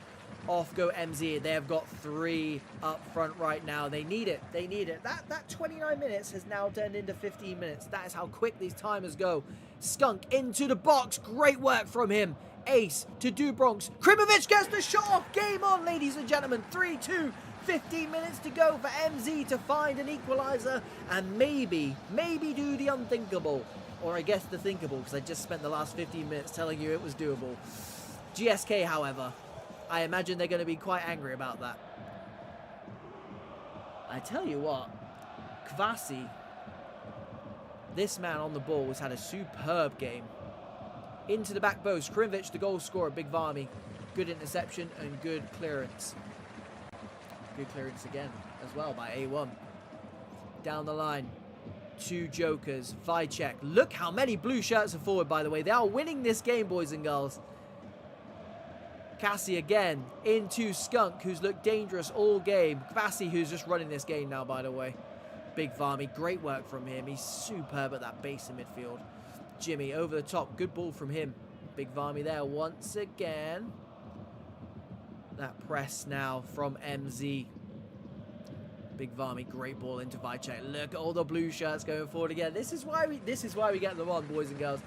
Off go MZ. They have got 3 up front right now. They need it. They need it. That 29 minutes has now turned into 15 minutes. That is how quick these timers go. Skunk into the box. Great work from him. Ace to Dubronx. Krimovic gets the shot off. Game on, ladies and gentlemen. 3-2. 15 minutes to go for MZ to find an equalizer and maybe do the unthinkable. Or I guess the thinkable, because I just spent the last 15 minutes telling you it was doable. GSK, however, I imagine they're going to be quite angry about that. I tell you what, Kvasi, this man on the ball, has had a superb game. Into the back post, Krimovic, the goal scorer, Big Varmy. Good interception and good clearance. Good clearance again as well by A1. Down the line, 2 Jokers. Vicek. Look how many blue shirts are forward, by the way. They are winning this game, boys and girls. Cassie again into Skunk, who's looked dangerous all game. Kvasi, who's just running this game now, by the way. Big Varmy. Great work from him. He's superb at that base in midfield. Jimmy over the top. Good ball from him. Big Varmy there once again. That press now from MZ. Big Varmy, great ball into Vicek. Look at all the blue shirts going forward again. This is why we get them on, boys and girls.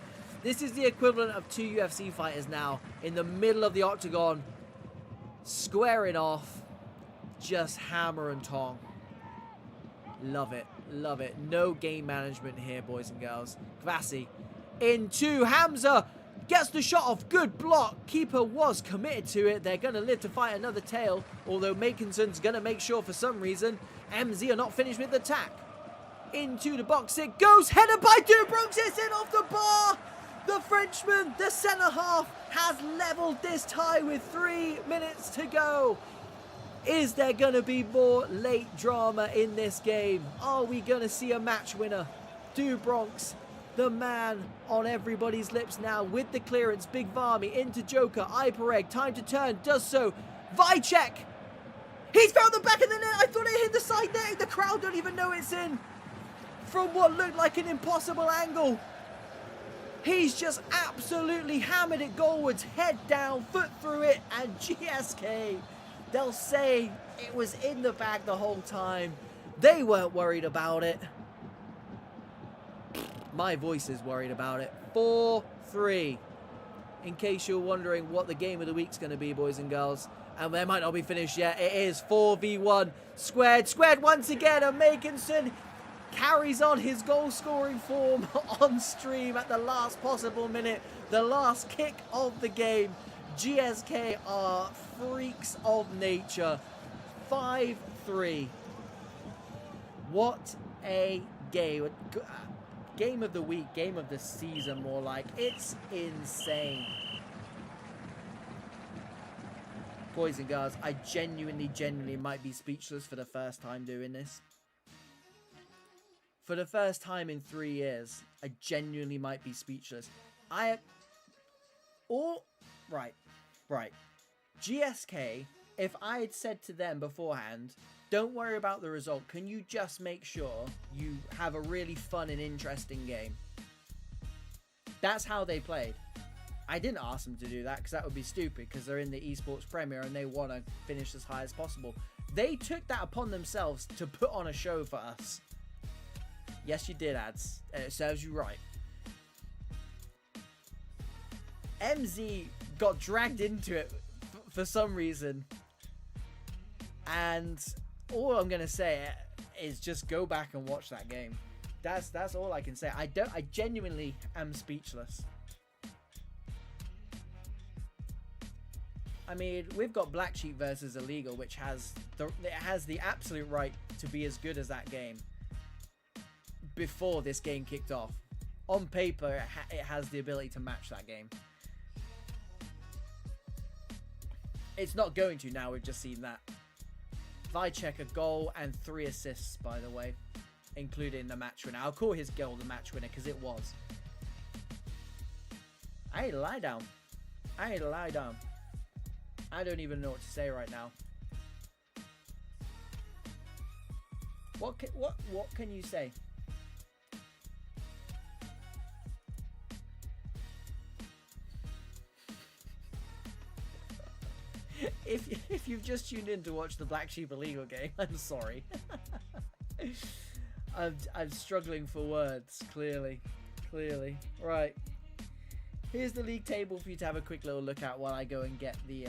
This is the equivalent of 2 UFC fighters now in the middle of the octagon, squaring off, just hammer and tong. Love it, love it. No game management here, boys and girls. Kvassi into Hamza. Gets the shot off. Good block. Keeper was committed to it. They're going to live to fight another tail. Although Makinson's going to make sure for some reason MZ are not finished with the attack. Into the box it goes. Headed by Dubronx. It's in off the bar. The Frenchman, the centre half, has levelled this tie with 3 minutes to go. Is there going to be more late drama in this game? Are we going to see a match winner? Dubronx, the man on everybody's lips now with the clearance. Big Varmy into Joker. Ipereg, time to turn, does so. Vicek! He's found the back of the net. I thought it hit the side net. The crowd don't even know it's in. From what looked like an impossible angle. He's just absolutely hammered it goalwards. Head down, foot through it, and GSK, they'll say it was in the bag the whole time. They weren't worried about it. My voice is worried about it. 4-3. In case you're wondering what the game of the week's going to be, boys and girls. And they might not be finished yet. It is 4v1. Squared once again. And Makinson carries on his goal-scoring form on stream at the last possible minute. The last kick of the game. GSK are freaks of nature. 5-3. What a game. Game of the week, game of the season more like. It's insane. Boys and girls, I genuinely might be speechless for the first time doing this. For the first time in 3 years, I genuinely might be speechless. Right. GSK, if I had said to them beforehand, don't worry about the result, can you just make sure you have a really fun and interesting game? That's how they played. I didn't ask them to do that because that would be stupid because they're in the Esports Premier and they want to finish as high as possible. They took that upon themselves to put on a show for us. Yes, you did, ads. It serves you right. MZ got dragged into it for some reason. And all I'm going to say is just go back and watch that game. That's all I can say. I genuinely am speechless. I mean, we've got Black Sheep versus Illegal, which has the absolute right to be as good as that game before this game kicked off. On paper, it has the ability to match that game. It's not going to now, we've just seen that. Vicek, a goal and 3 assists, by the way, including the match winner. I'll call his goal the match winner because it was. I need to lie down. I don't even know what to say right now. What can you say? If you've just tuned in to watch the Black Sheep Illegal game, I'm sorry. I'm struggling for words, clearly. Right. Here's the league table for you to have a quick little look at while I go and get the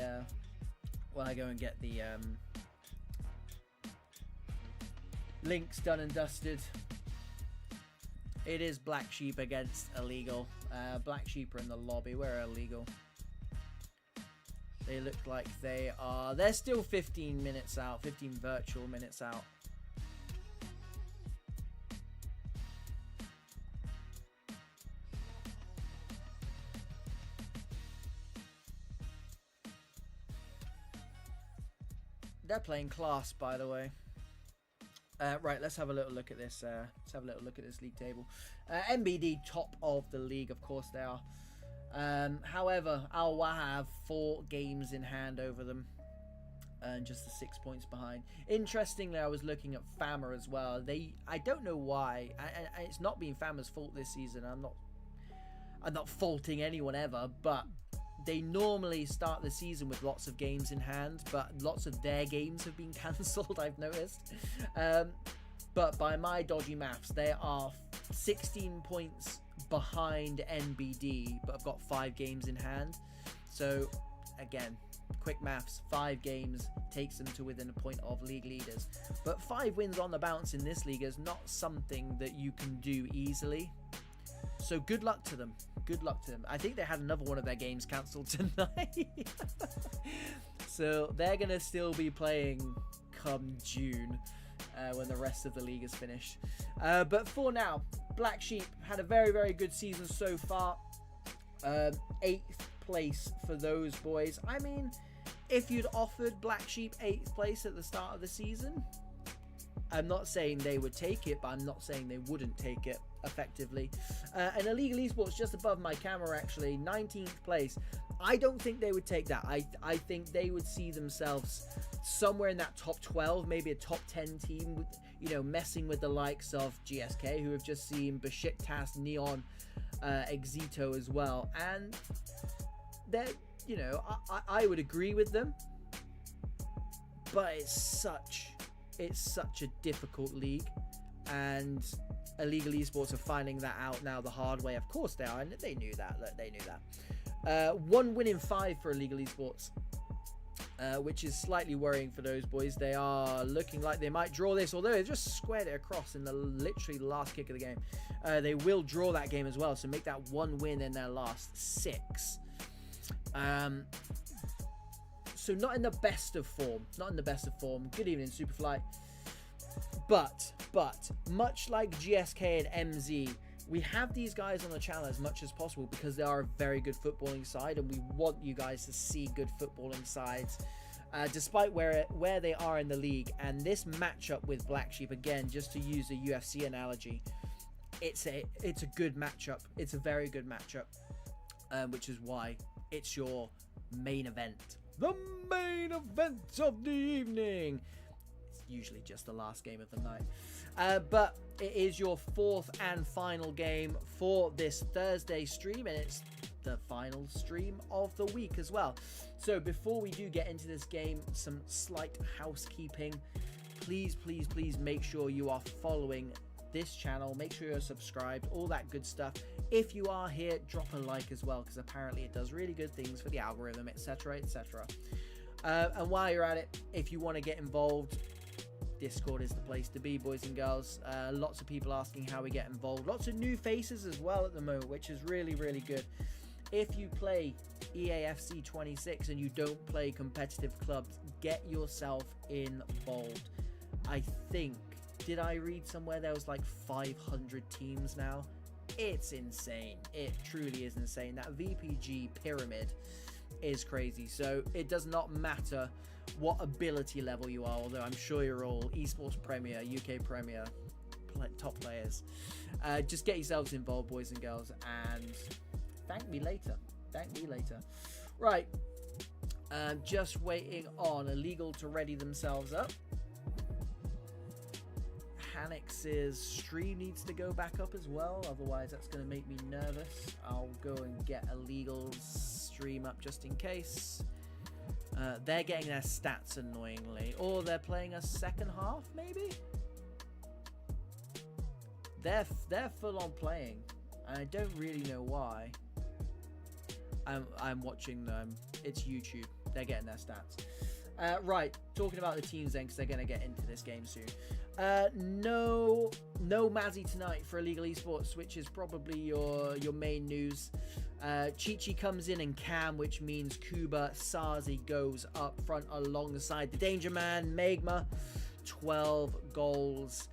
links done and dusted. It is Black Sheep against Illegal. Black Sheep are in the lobby. Where are Illegal? They look like they're still 15 minutes out, 15 virtual minutes out. They're playing class, by the way. Right, let's have a little look at this. Let's have a little look at this league table. MBD top of the league, of course they are. However, Al-Waha have 4 games in hand over them, and just the 6 points behind. Interestingly, I was looking at Fama as well. I don't know why. It's not been Fama's fault this season. I'm not faulting anyone ever, but they normally start the season with lots of games in hand, but lots of their games have been cancelled, I've noticed. But by my dodgy maths, they are 16 points behind NBD, but I've got 5 games in hand. So, again, quick maths, 5 games takes them to within a point of league leaders. But 5 wins on the bounce in this league is not something that you can do easily. So good luck to them. Good luck to them. I think they had another one of their games cancelled tonight. So they're going to still be playing come June when the rest of the league is finished. But for now, Black Sheep had a very, very good season so far. 8th place for those boys. I mean, if you'd offered Black Sheep 8th place at the start of the season, I'm not saying they would take it, but I'm not saying they wouldn't take it effectively. And Illegal Esports just above my camera, actually, 19th place. I don't think they would take that. I think they would see themselves somewhere in that top 12, maybe a top 10 team, with, you know, messing with the likes of GSK, who have just seen Besiktas, Neon, Exito as well. And they're, you know, I would agree with them, but it's such a difficult league, and Illegal Esports are finding that out now the hard way. Of course they are, and they knew that. Look, they knew that. 1 win in 5 for Illegal Esports, which is slightly worrying for those boys. They are looking like they might draw this, although they just squared it across in the literally last kick of the game. They will draw that game as well, so make that 1 win in their last 6. So not in the best of form. Not in the best of form. Good evening, Superfly. But much like GSK and MZ, we have these guys on the channel as much as possible because they are a very good footballing side, and we want you guys to see good footballing sides, despite where they are in the league. And this matchup with Black Sheep, again, just to use a UFC analogy, it's a good matchup. It's a very good matchup, which is why it's your main event. The main event of the evening. It's usually just the last game of the night. But it is your 4th and final game for this Thursday stream, and it's the final stream of the week as well. So before we do get into this game, some slight housekeeping. Please make sure you are following this channel. Make sure you're subscribed, all that good stuff. If you are here, drop a like as well, because apparently it does really good things for the algorithm, etc, etc. And while you're at it, if you want to get involved, Discord is the place to be, boys and girls. Lots of people asking how we get involved. Lots of new faces as well at the moment, which is really, really good. If you play Eafc 26 and you don't play competitive clubs, get yourself involved. I think, did I read somewhere there was like 500 teams now? It's insane. It truly is insane. That VPG pyramid is crazy. So it does not matter what ability level you are, although I'm sure you're all Esports Premier, UK Premier, top players. Just get yourselves involved, boys and girls, and thank me later. Thank me later. Right. Just waiting on Illegal to ready themselves up. Hanix's stream needs to go back up as well, otherwise that's going to make me nervous. I'll go and get Illegal's stream up just in case. They're getting their stats annoyingly, or they're playing a second half maybe. They're full on playing, and I don't really know why. I'm watching them. It's YouTube. They're getting their stats. Right, talking about the teams then, because they're going to get into this game soon. No Mazzy tonight for Illegal Esports, which is probably your main news. Chi-Chi comes in and Cam, which means Kuba Sazi goes up front alongside the Danger Man, Magma. 12 goals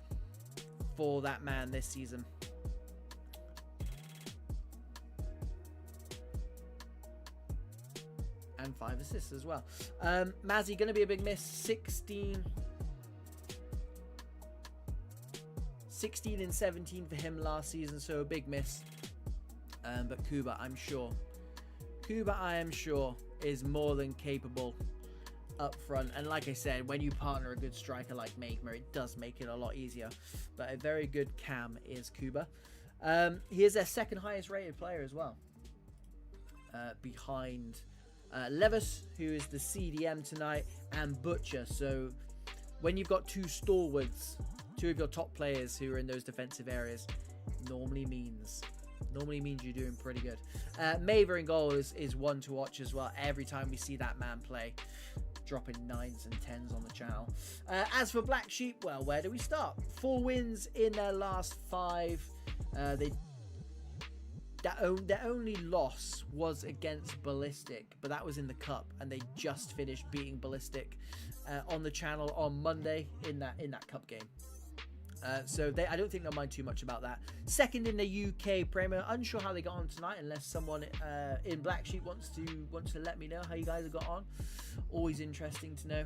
for that man this season. And 5 assists as well. Mazzy going to be a big miss. 16 and 17 for him last season, so a big miss. But Kuba, I am sure, is more than capable up front. And like I said, when you partner a good striker like Magma, it does make it a lot easier. But a very good Cam is Kuba. He is their second highest rated player as well, behind Levis, who is the CDM tonight, and Butcher. So when you've got two stalwarts, two of your top players who are in those defensive areas, normally means you're doing pretty good. Maver in goal is one to watch as well. Every time we see that man play, dropping 9s and 10s on the channel. As for Black Sheep, well, where do we start? 4 wins in their last 5. Their only loss was against Ballistic, but that was in the cup, and they just finished beating Ballistic on the channel on Monday in that cup game. So I don't think they'll mind too much about that. Second in the UK Premier. Unsure how they got on tonight, unless someone in Black Sheep wants to let me know how you guys have got on. Always interesting to know.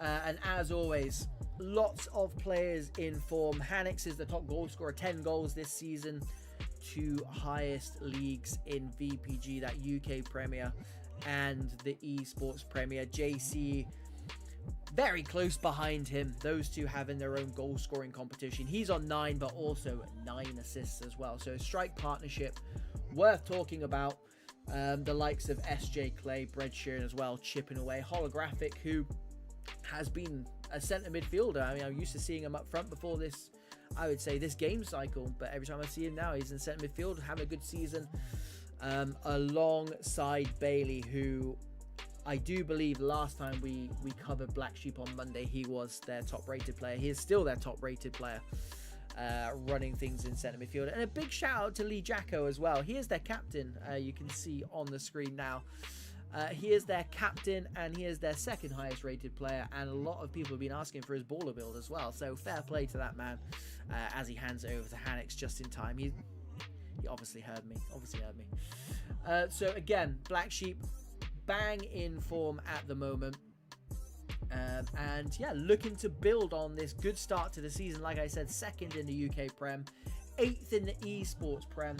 And as always, lots of players in form. Hanix is the top goal scorer, 10 goals this season. 2 highest leagues in VPG, that UK Premier and the Esports Premier. JC very close behind him. Those two having their own goal scoring competition. He's on 9, but also 9 assists as well. So strike partnership worth talking about. The likes of SJ Clay, Bread Sheeran as well, chipping away. Holographic, who has been a centre midfielder. I mean, I'm used to seeing him up front before this, I would say, this game cycle, but every time I see him now, he's in centre midfield, having a good season, alongside Bailey, who I do believe last time we covered Black Sheep on Monday, he was their top rated player. He is still their top rated player, running things in centre midfield. And a big shout out to Lee Jacko as well. He is their captain. You can see on the screen now. He is their captain, and he is their second highest rated player, and a lot of people have been asking for his baller build as well, so fair play to that man, as he hands it over to Hanix just in time. He obviously heard me, so again, Black Sheep bang in form at the moment, and yeah, looking to build on this good start to the season. Like I said, second in the UK Prem, 8th in the Esports Prem.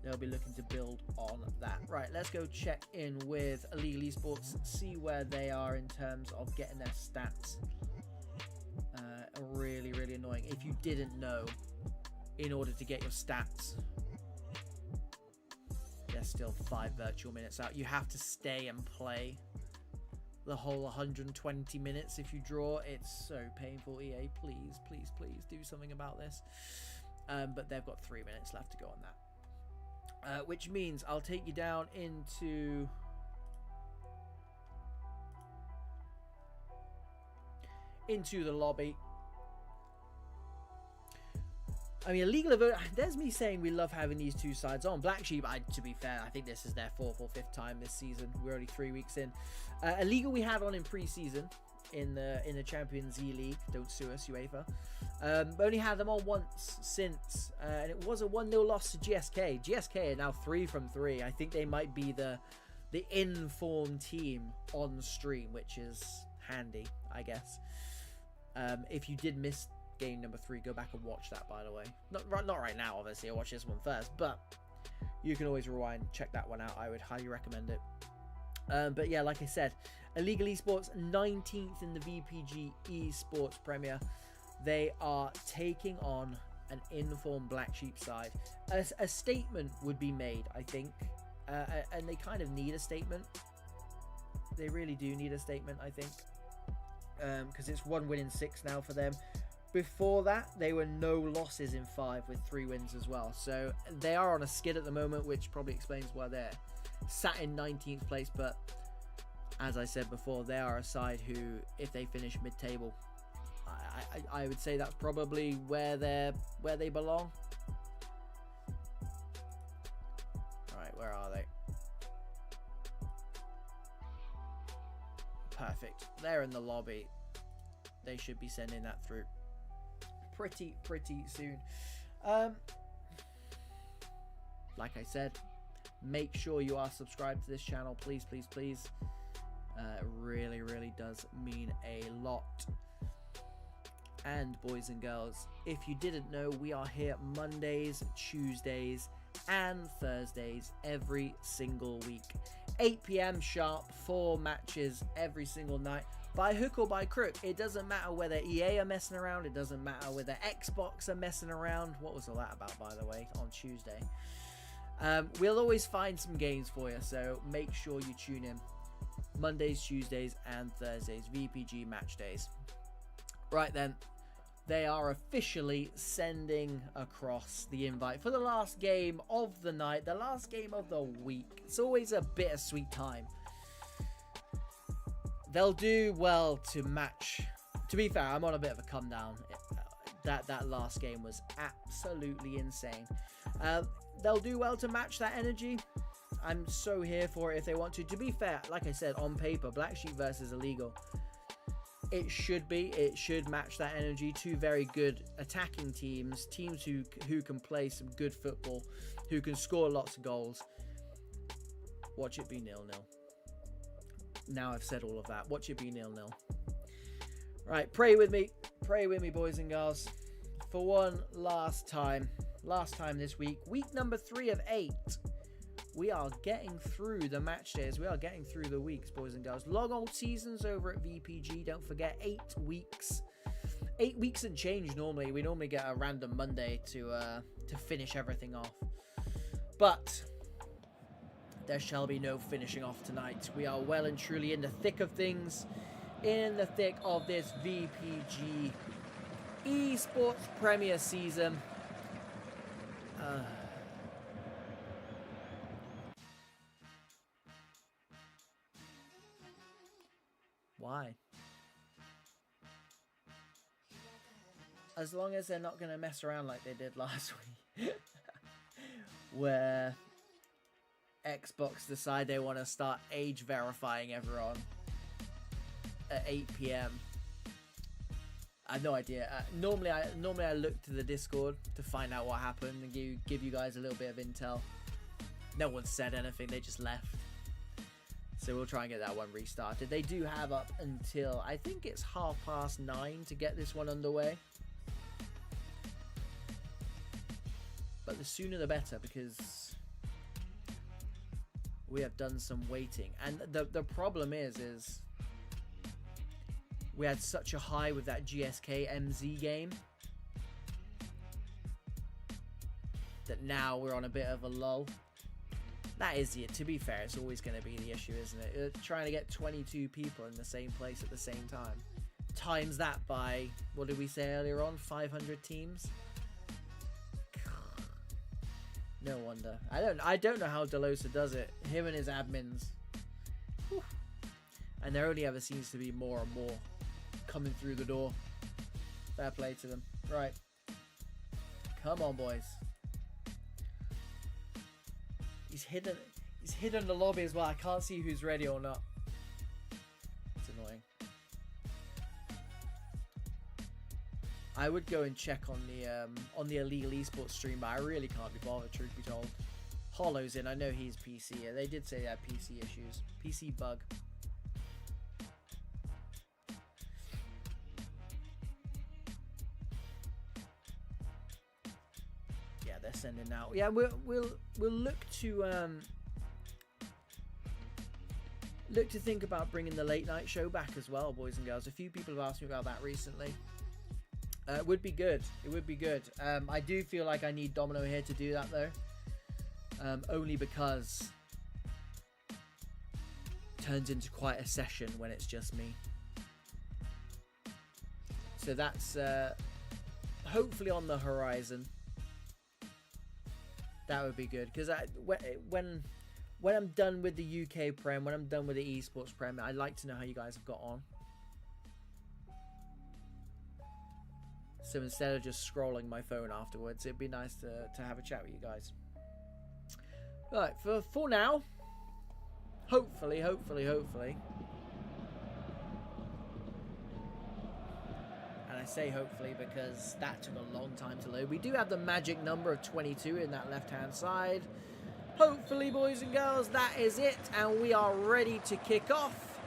They'll be looking to build on that. Right, let's go check in with Illegal Esports, see where they are in terms of getting their stats. Really, really annoying. If you didn't know, in order to get your stats, there's still 5 virtual minutes out. You have to stay and play the whole 120 minutes if you draw. It's so painful. EA, please, please, please do something about this. But they've got 3 minutes left to go on that. Which means I'll take you down into the lobby. I mean, Illegal Efoot, there's me saying we love having these two sides on. Black Sheep, to be fair, I think this is their 4th or 5th time this season. We're only 3 weeks in. Illegal we had on in pre-season in the Champions League. Don't sue us, UEFA. But only had them on once since, and it was a 1-0 loss to GSK. GSK are now 3 from 3. I think they might be the in-form team on stream, which is handy, I guess. If you did miss game number 3, go back and watch that, by the way. Not right now, obviously. I'll watch this one first, but you can always rewind, check that one out. I would highly recommend it. But yeah, like I said, Illegal Esports 19th in the VPG Esports Premier. They are taking on an informed Black Sheep side. A statement would be made, I think, and they kind of need a statement. They really do need a statement, I think, because it's 1 win in 6 now for them. Before that, they were no losses in 5 with 3 wins as well. So they are on a skid at the moment, which probably explains why they're sat in 19th place. But as I said before, they are a side who, if they finish mid-table, I would say that's probably where they belong. All right, where are they? Perfect. They're in the lobby. They should be sending that through pretty soon. Like I said, make sure you are subscribed to this channel, please. It really does mean a lot. And boys and girls, if you didn't know, we are here Mondays, Tuesdays and Thursdays every single week. 8 PM sharp, 4 matches every single night. by hook or by crook, it doesn't matter whether EA are messing around. It doesn't matter whether Xbox are messing around. What was all that about, by the way, on Tuesday? We'll always find some games for you, so make sure you tune in. Mondays, Tuesdays, and Thursdays, VPG match days. Right then, they are officially sending across the invite for the last game of the night, the last game of the week. It's always a bittersweet time. They'll do well to match. To be fair, I'm on a bit of a come down. That last game was absolutely insane. They'll do well to match that energy. I'm so here for it if they want to. To be fair, like I said, on paper, Black Sheep versus Illegal, it should match that energy. Two very good attacking teams who can play some good football, who can score lots of goals. Watch it be 0-0. Now I've said all of that. Watch it be 0-0. Right, pray with me, boys and girls, for one last time this week, week number 3 of 8. We are getting through the match days. We are getting through the weeks, boys and girls. Long old seasons over at VPG. Don't forget, 8 weeks. 8 weeks and change normally. We normally get a random Monday to finish everything off. But there shall be no finishing off tonight. We are well and truly in the thick of things. In the thick of this VPG Esports Premier season. Why? As long as they're not going to mess around like they did last week. Where Xbox decide they want to start age verifying everyone at 8 PM. I have no idea. Normally I look to the Discord to find out what happened and give you guys a little bit of intel. No one said anything, they just left. So we'll try and get that one restarted. They do have up until, I think it's 9:30 to get this one underway. But the sooner the better, because we have done some waiting. And the problem is we had such a high with that GSK MZ game that now we're on a bit of a lull. That is it. To be fair, it's always going to be the issue, isn't it? Trying to get 22 people in the same place at the same time. Times that by, what did we say earlier on? 500 teams? No wonder. I don't know how Delosa does it. Him and his admins. Whew. And there only ever seems to be more and more coming through the door. Fair play to them. Right. Come on, boys. He's hidden the lobby as well. I can't see who's ready or not. It's annoying. I would go and check on the illegal esports stream, but I really can't be bothered, truth be told. Hollow's in. I know he's PC. Yeah, they did say they had PC issues. PC bug. Yeah, they're sending out. Yeah, we'll look to think about bringing the late night show back as well, boys and girls. A few people have asked me about that recently. It would be good. It would be good. I do feel like I need Domino here to do that though. Only because it turns into quite a session when it's just me. So that's hopefully on the horizon. That would be good, because when I'm done with the UK Prem, when I'm done with the Esports Prem, I'd like to know how you guys have got on. So instead of just scrolling my phone afterwards, it'd be nice to have a chat with you guys. Right, for now, hopefully. And I say hopefully because that took a long time to load. We do have the magic number of 22 in that left-hand side. Hopefully, boys and girls, that is it. And we are ready to kick off.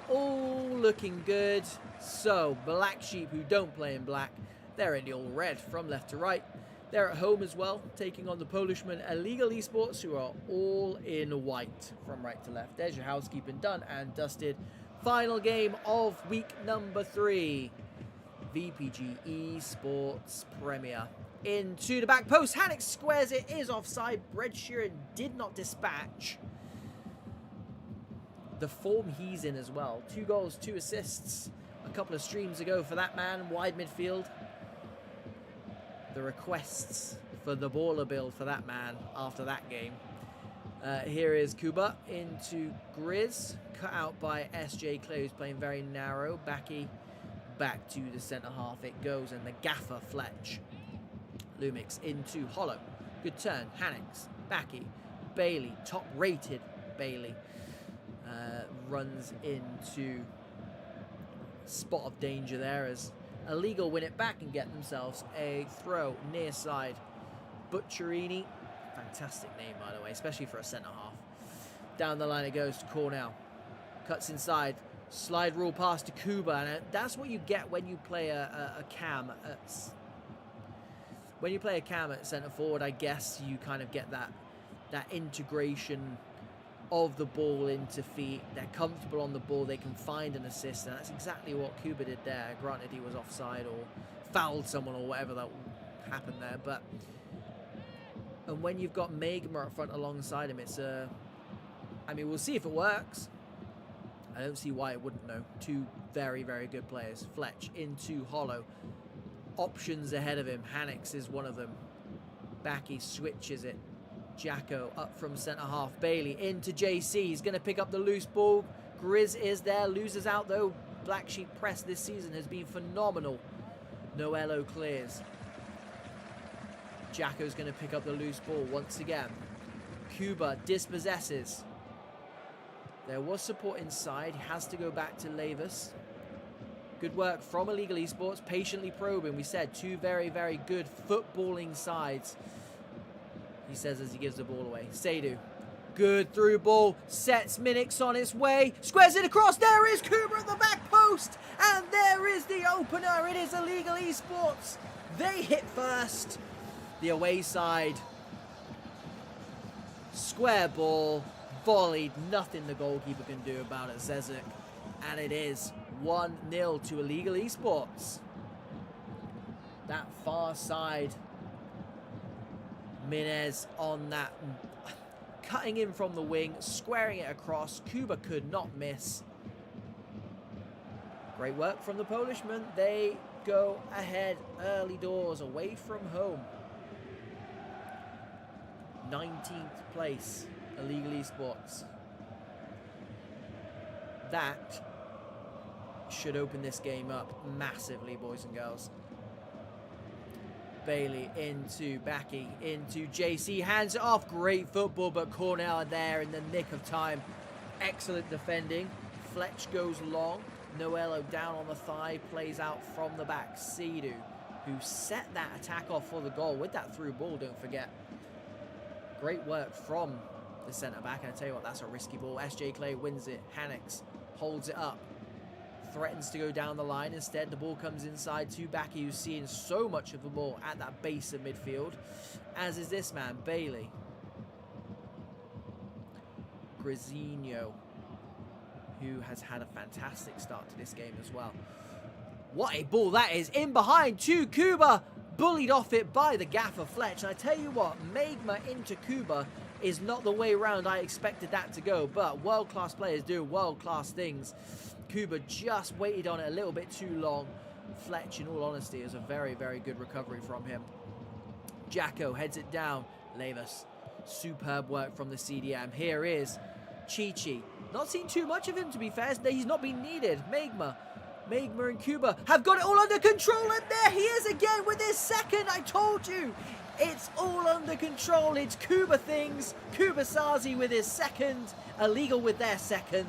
All looking good. So, Black Sheep, who don't play in black, they're in the all red from left to right. They're at home as well, taking on the Polishman Illegal Esports, who are all in white from right to left. There's your housekeeping done and dusted Final game of week number 3. VPG Esports Premier. Into the back post. Hanix squares it. Is offside. Brett Sheeran did not dispatch. The form he's in as well. 2 goals, 2 assists. A couple of streams ago for that man. Wide midfield. The requests for the baller build for that man after that game. Here is Kuba into Grizz. Cut out by SJ Clay, who's playing very narrow. Backy back to the centre half it goes. And the gaffer Fletch. Lumix into Hollow. Good turn. Hanix. Backy. Bailey. Top rated Bailey. Runs into spot of danger there as Illegal win it back and get themselves a throw near side. Butcherini, fantastic name by the way, especially for a centre half. Down the line it goes to Cornell. Cuts inside, slide rule pass to Kuba, and that's what you get when you play a cam at, when you play a cam at centre forward. I guess you kind of get that integration of the ball into feet. They're comfortable on the ball, they can find an assist, and that's exactly what Kuba did there. Granted he was offside or fouled someone or whatever that happened there, but and when you've got Magma up front alongside him, it's I mean, we'll see if it works. I don't see why it wouldn't though. 2 very, very good players. Fletch into Hollow. Options ahead of him. Hanix is one of them. Backy switches it. Jacko up from centre half. Bailey into JC. He's going to pick up the loose ball. Grizz is there. Loses out though. Black Sheep press this season has been phenomenal. Noello clears. Jacko's going to pick up the loose ball once again. Cuba dispossesses. There was support inside. He has to go back to Lavis. Good work from Illegal Esports. Patiently probing. We said 2 very, very good footballing sides. He says as he gives the ball away. Seydu. Good through ball. Sets Minix on its way. Squares it across. There is Kuba at the back post. And there is the opener. It is Illegal Esports. They hit first. The away side. Square ball. Volleyed. Nothing the goalkeeper can do about it, Zezek. And it is 1-0 to Illegal Esports. That far side. Minez on that. Cutting in from the wing. Squaring it across. Kuba could not miss. Great work from the Polishman. They go ahead early doors away from home. 19th place. Illegal Esports. That should open this game up massively, boys and girls. Bailey into Backy, into JC, hands it off. Great football, but Cornell are there in the nick of time. Excellent defending. Fletch goes long. Noello down on the thigh, plays out from the back. Seydu, who set that attack off for the goal with that through ball, don't forget. Great work from the centre-back, and I tell you what, that's a risky ball. SJ Clay wins it. Hanix holds it up. Threatens to go down the line. Instead, the ball comes inside to Backy, who's seeing so much of the ball at that base of midfield, as is this man, Bailey. Grisinho, who has had a fantastic start to this game as well. What a ball that is. In behind to Kuba. Bullied off it by the gaffer Fletch. And I tell you what, Magma into Kuba is not the way round I expected that to go, but world-class players do world-class things. Kuba just waited on it a little bit too long. Fletch, in all honesty, is a very, very good recovery from him. Jacko heads it down. Lavis, superb work from the CDM. Here is Chi-Chi. Not seen too much of him, to be fair. He's not been needed. Magma and Kuba have got it all under control, and there he is again with his second. I told you, it's all under control. It's Kuba things. Kuba Sazi with his second. Illegal with their second.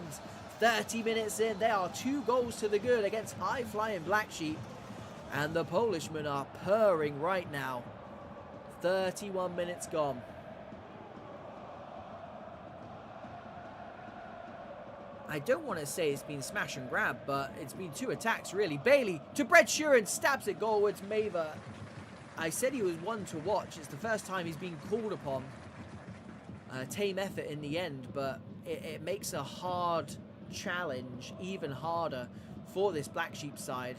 30 minutes in, they are 2 goals to the good against high-flying Black Sheep. And the Polishmen are purring right now. 31 minutes gone. I don't want to say it's been smash and grab, but it's been 2 attacks, really. Bailey to Brett Sheeran, stabs it goalwards. Mava, I said he was one to watch. It's the first time he's been called upon. Tame effort in the end, but it makes a hard challenge even harder for this Black Sheep side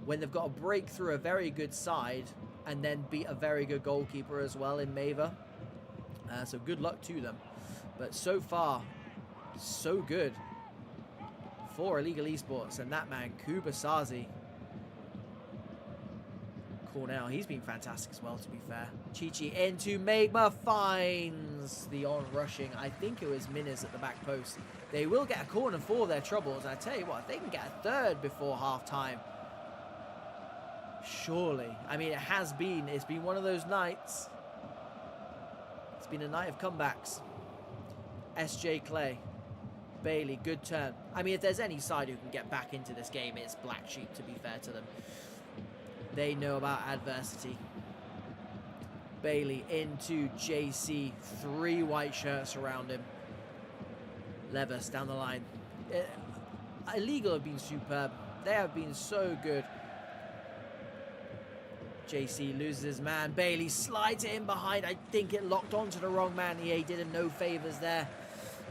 when they've got to break through a very good side and then beat a very good goalkeeper as well in Mava. So good luck to them. But so far, so good for Illegal Esports. And that man, Kubasazi. Cornell, he's been fantastic as well, to be fair. Chichi into Magma, finds the on-rushing. I think it was Minas at the back post. They will get a corner for their troubles. I tell you what, if they can get a third before half-time, surely. I mean, it's been one of those nights. It's been a night of comebacks. SJ Clay, Bailey, good turn. I mean, if there's any side who can get back into this game, it's Black Sheep, to be fair to them. They know about adversity. Bailey into JC. 3 white shirts around him. Levis down the line. Illegal have been superb. They have been so good. JC loses his man. Bailey slides it in behind. I think it locked onto the wrong man. He did him no favours there.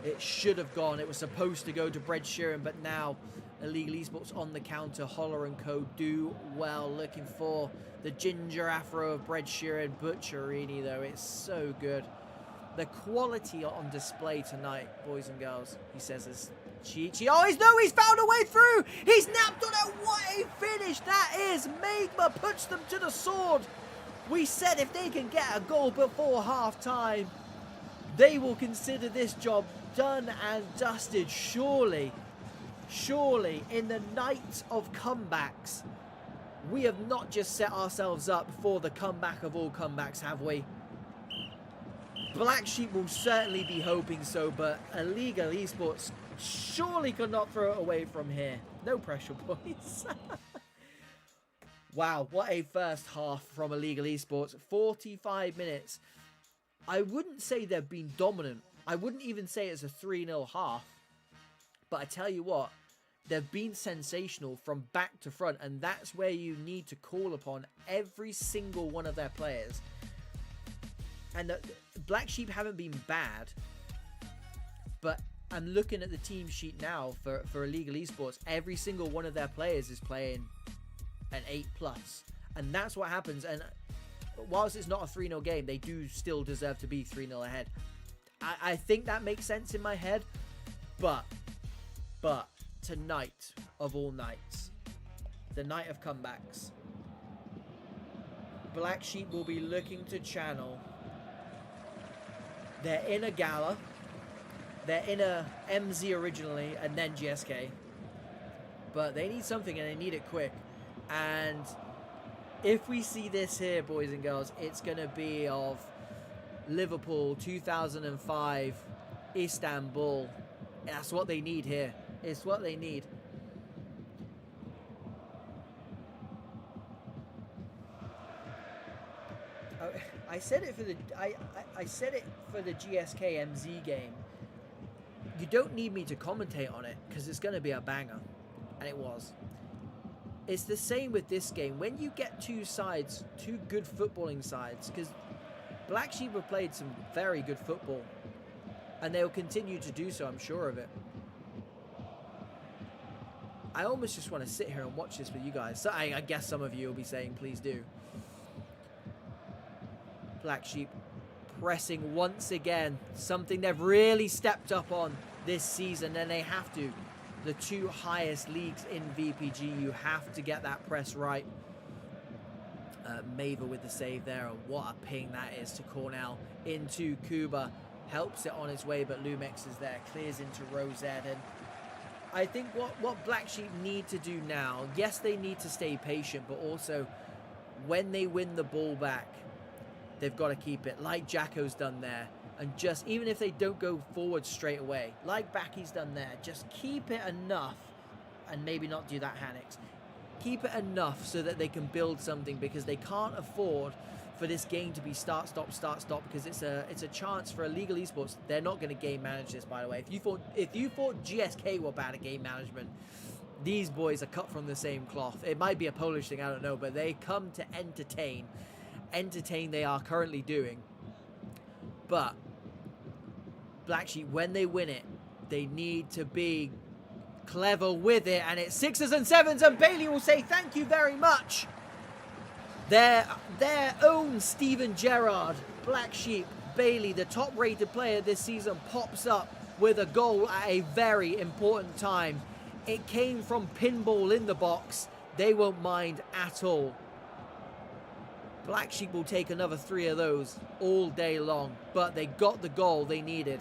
It should have gone. It was supposed to go to Bread Sheeran, but now Illegal Esports on the counter. Holler and Co. do well. Looking for the ginger afro of Bread Sheeran. Butcherini, though. It's so good. The quality on display tonight, boys and girls, he says, is Chichi. Oh, he's found a way through. He's napped on it. What a finish that is. Magma puts them to the sword. We said if they can get a goal before half-time, they will consider this job done and dusted. Surely, in the night of comebacks, we have not just set ourselves up for the comeback of all comebacks, have we? Black Sheep will certainly be hoping so, but Illegal Esports surely could not throw it away from here. No pressure, boys. Wow, what a first half from Illegal Esports. 45 minutes. I wouldn't say they've been dominant. I wouldn't even say it's a 3-0 half. But I tell you what, they've been sensational from back to front, and that's where you need to call upon every single one of their players. And the Black Sheep haven't been bad, but I'm looking at the team sheet now for Illegal Esports. Every single one of their players is playing an 8+, and that's what happens. And whilst it's not a 3-0 game, they do still deserve to be 3-0 ahead. I think that makes sense in my head, but tonight of all nights, the night of comebacks, Black Sheep will be looking to channel. They're in a Gala, they're in a MZ originally, and then GSK, but they need something and they need it quick. And if we see this here, boys and girls, it's going to be of Liverpool 2005, Istanbul. That's what they need here. It's what they need. I said it for the I said it for the GSK MZ game. You don't need me to commentate on it because it's going to be a banger, and it was. It's the same with this game. When you get two sides, two good footballing sides, because Black Sheep have played some very good football, and they'll continue to do so, I'm sure of it. I almost just want to sit here and watch this with you guys. So I guess some of you will be saying, please do. Black Sheep pressing once again. Something they've really stepped up on this season, and they have to. The two highest leagues in VPG, you have to get that press right. Mava with the save there, and what a ping that is to Cornell. Into Kuba, helps it on his way, but Lumex is there, clears into Rosette. And I think what Black Sheep need to do now, yes, they need to stay patient, but also when they win the ball back, they've got to keep it, like Jacko's done there. And just, even if they don't go forward straight away, like Backy's done there, just keep it enough, and maybe not do that Hannix. Keep it enough so that they can build something, because they can't afford for this game to be start, stop, because it's a chance for Illegal Esports. They're not going to game manage this, by the way. If you thought GSK were bad at game management, these boys are cut from the same cloth. It might be a Polish thing, I don't know, but they come to entertain. Entertain they are currently doing. But Black Sheep, when they win it, They need to be clever with it, and it's 6s and 7s, and Bailey will say thank you very much. Their own Steven Gerrard, Black Sheep, Bailey, the top-rated player this season, pops up with a goal at a very important time. It came from pinball in the box. They won't mind at all. Black Sheep will take another 3 of those all day long, but they got the goal they needed.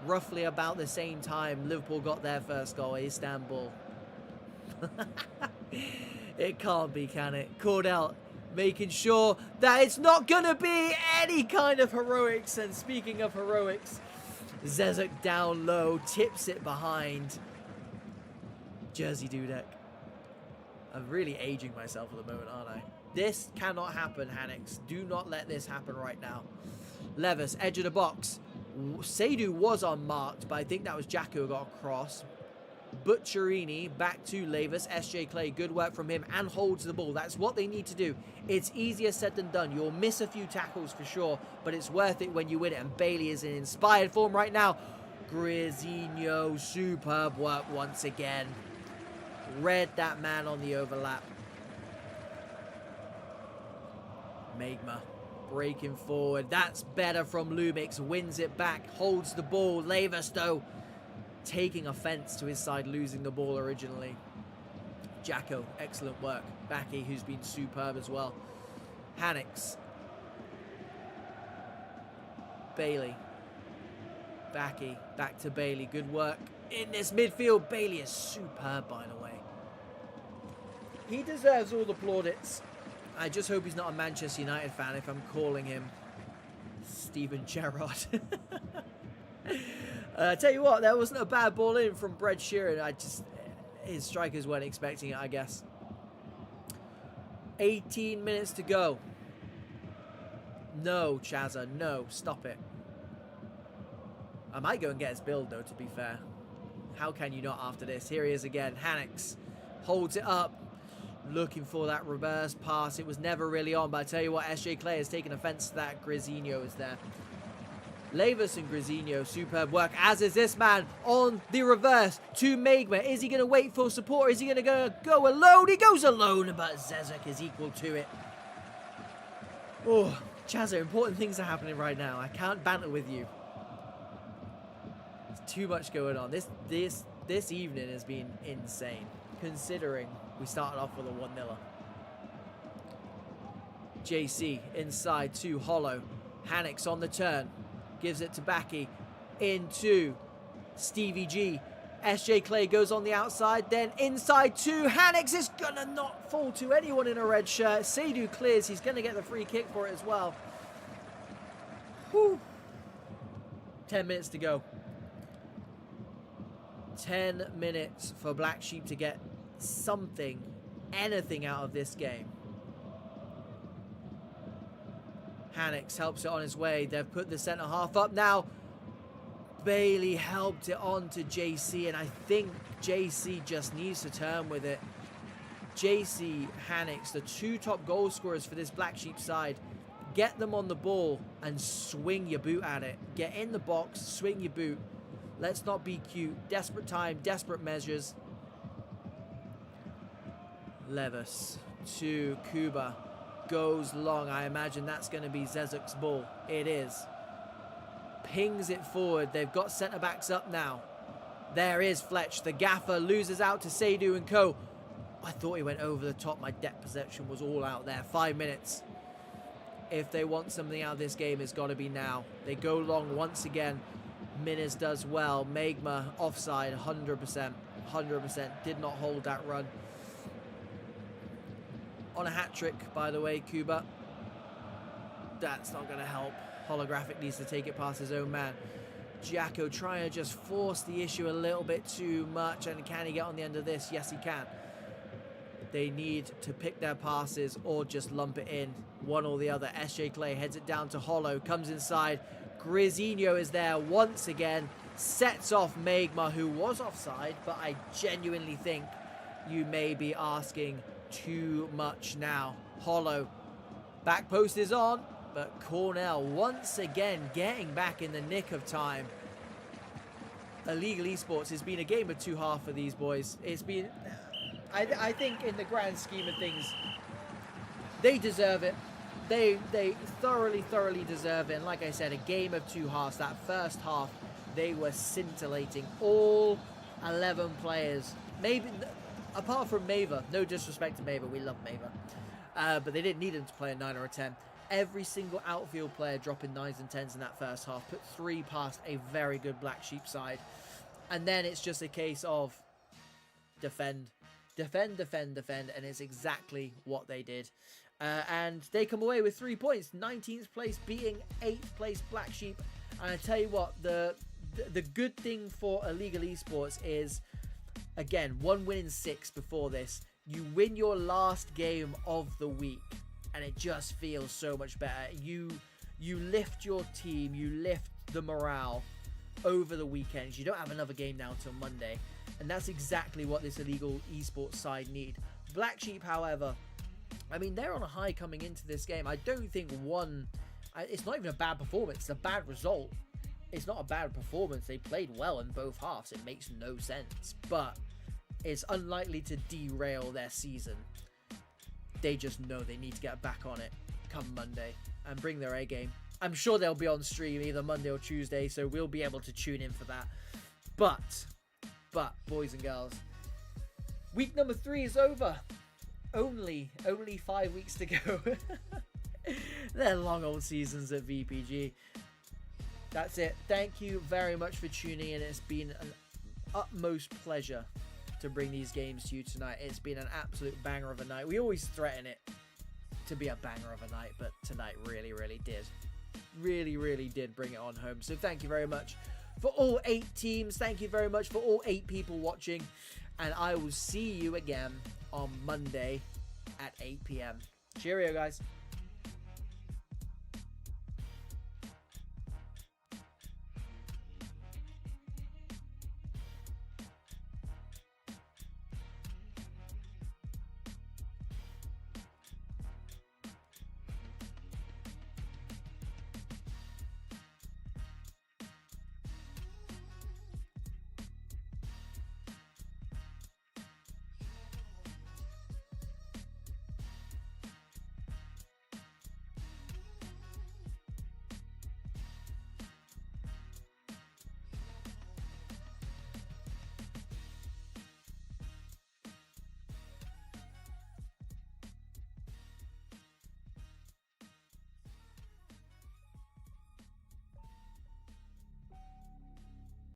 Roughly about the same time Liverpool got their first goal, Istanbul. It can't be, can it? Cordell making sure that it's not going to be any kind of heroics. And speaking of heroics, Zezek down low, tips it behind. Jersey Dudek. I'm really aging myself at the moment, aren't I? This cannot happen, Hanix. Do not let this happen right now. Levis, edge of the box. Seydu was unmarked, but I think that was Jacko who got across. Butcherini back to Levis. SJ Clay, good work from him, and holds the ball. That's what they need to do. It's easier said than done. You'll miss a few tackles for sure, but it's worth it when you win it. And Bailey is in inspired form right now. Grisinho, superb work once again. Read that man on the overlap. Magma breaking forward. That's better from Lumix. Wins it back. Holds the ball. Levis, though, taking offense to his side losing the ball originally. Jacko, excellent work. Baki, who's been superb as well. Hanix. Bailey. Baki, back to Bailey. Good work in this midfield. Bailey is superb, by the way. He deserves all the plaudits. I just hope he's not a Manchester United fan if I'm calling him Steven Gerrard. Tell you what, there wasn't a bad ball in from Brett Sheeran. His strikers weren't expecting it, I guess. 18 minutes to go. No, Chazza, no, stop it. I might go and get his build, though, to be fair. How can you not after this? Here he is again. Hanix holds it up. Looking for that reverse pass. It was never really on, but I tell you what, SJ Clay has taken offense to that. Grisinho is there. Levis and Grisinho, superb work, as is this man on the reverse to Magma. Is he going to wait for support? Is he going to go alone? He goes alone, but Zezek is equal to it. Oh, Chazza, important things are happening right now. I can't banter with you. There's too much going on. This evening has been insane, considering we started off with a 1-0. JC inside to Hollow. Hanix on the turn. Gives it to Baki. Into Stevie G. SJ Clay goes on the outside. Then inside to Hanix. Is going to not fall to anyone in a red shirt. Seydu clears. He's going to get the free kick for it as well. Whew. 10 minutes to go. 10 minutes for Black Sheep to get something, anything out of this game. Hanix helps it on his way. They've put the centre half up now. Bailey helped it on to JC, and I think JC just needs to turn with it. JC, Hanix, the 2 top goal scorers for this Black Sheep side. Get them on the ball and swing your boot at it. Get in the box, swing your boot. Let's not be cute. Desperate time, desperate measures. Levis to Kuba. Goes long. I imagine that's going to be Zezek's ball. It is. Pings it forward. They've got centre-backs up now. There is Fletch. The gaffer loses out to Seydu and co. I thought he went over the top. My depth perception was all out there. 5 minutes. If they want something out of this game, it's got to be now. They go long once again. Minas does well. Magma offside 100%. 100%. Did not hold that run. On a hat-trick, by the way, Kuba. That's not going to help. Holographic needs to take it past his own man. Jacko trying to just force the issue a little bit too much. And can he get on the end of this? Yes, he can. They need to pick their passes or just lump it in. One or the other. SJ Clay heads it down to Hollow. Comes inside. Grisinho is there once again. Sets off Magma, who was offside. But I genuinely think you may be asking too much now. Hollow. Back post is on. But Cornell once again getting back in the nick of time. Illegal Esports has been a game of two halves for these boys. It's been, I think in the grand scheme of things, they deserve it. They thoroughly deserve it. And like I said, a game of two halves. That first half, they were scintillating. All 11 players. Maybe, apart from Mava. No disrespect to Mava. We love Mava. But they didn't need him to play a 9 or a 10. Every single outfield player dropping 9s and 10s in that first half. Put 3 past a very good Black Sheep side. And then it's just a case of defend. Defend. And it's exactly what they did. And they come away with 3 points. 19th place beating 8th place Black Sheep. And I tell you what, the good thing for Illegal Esports is, again, 1 win in 6 before this. You win your last game of the week, and it just feels so much better. You lift your team, you lift the morale over the weekends. You don't have another game now until Monday, and that's exactly what this Illegal Esports side need. Black Sheep, however, I mean, they're on a high coming into this game. I don't think it's not even a bad performance. It's a bad result. It's not a bad performance. They played well in both halves. It makes no sense. But it's unlikely to derail their season. They just know they need to get back on it come Monday and bring their A game. I'm sure they'll be on stream either Monday or Tuesday, so we'll be able to tune in for that. But, boys and girls, week number 3 is over. Only 5 weeks to go. They're long old seasons at VPG. That's it. Thank you very much for tuning in. It's been an utmost pleasure to bring these games to you tonight. It's been an absolute banger of a night. We always threaten it to be a banger of a night, but tonight really did. Really did bring it on home. So thank you very much for all 8 teams. Thank you very much for all 8 people watching. And I will see you again on Monday at 8 p.m. Cheerio, guys.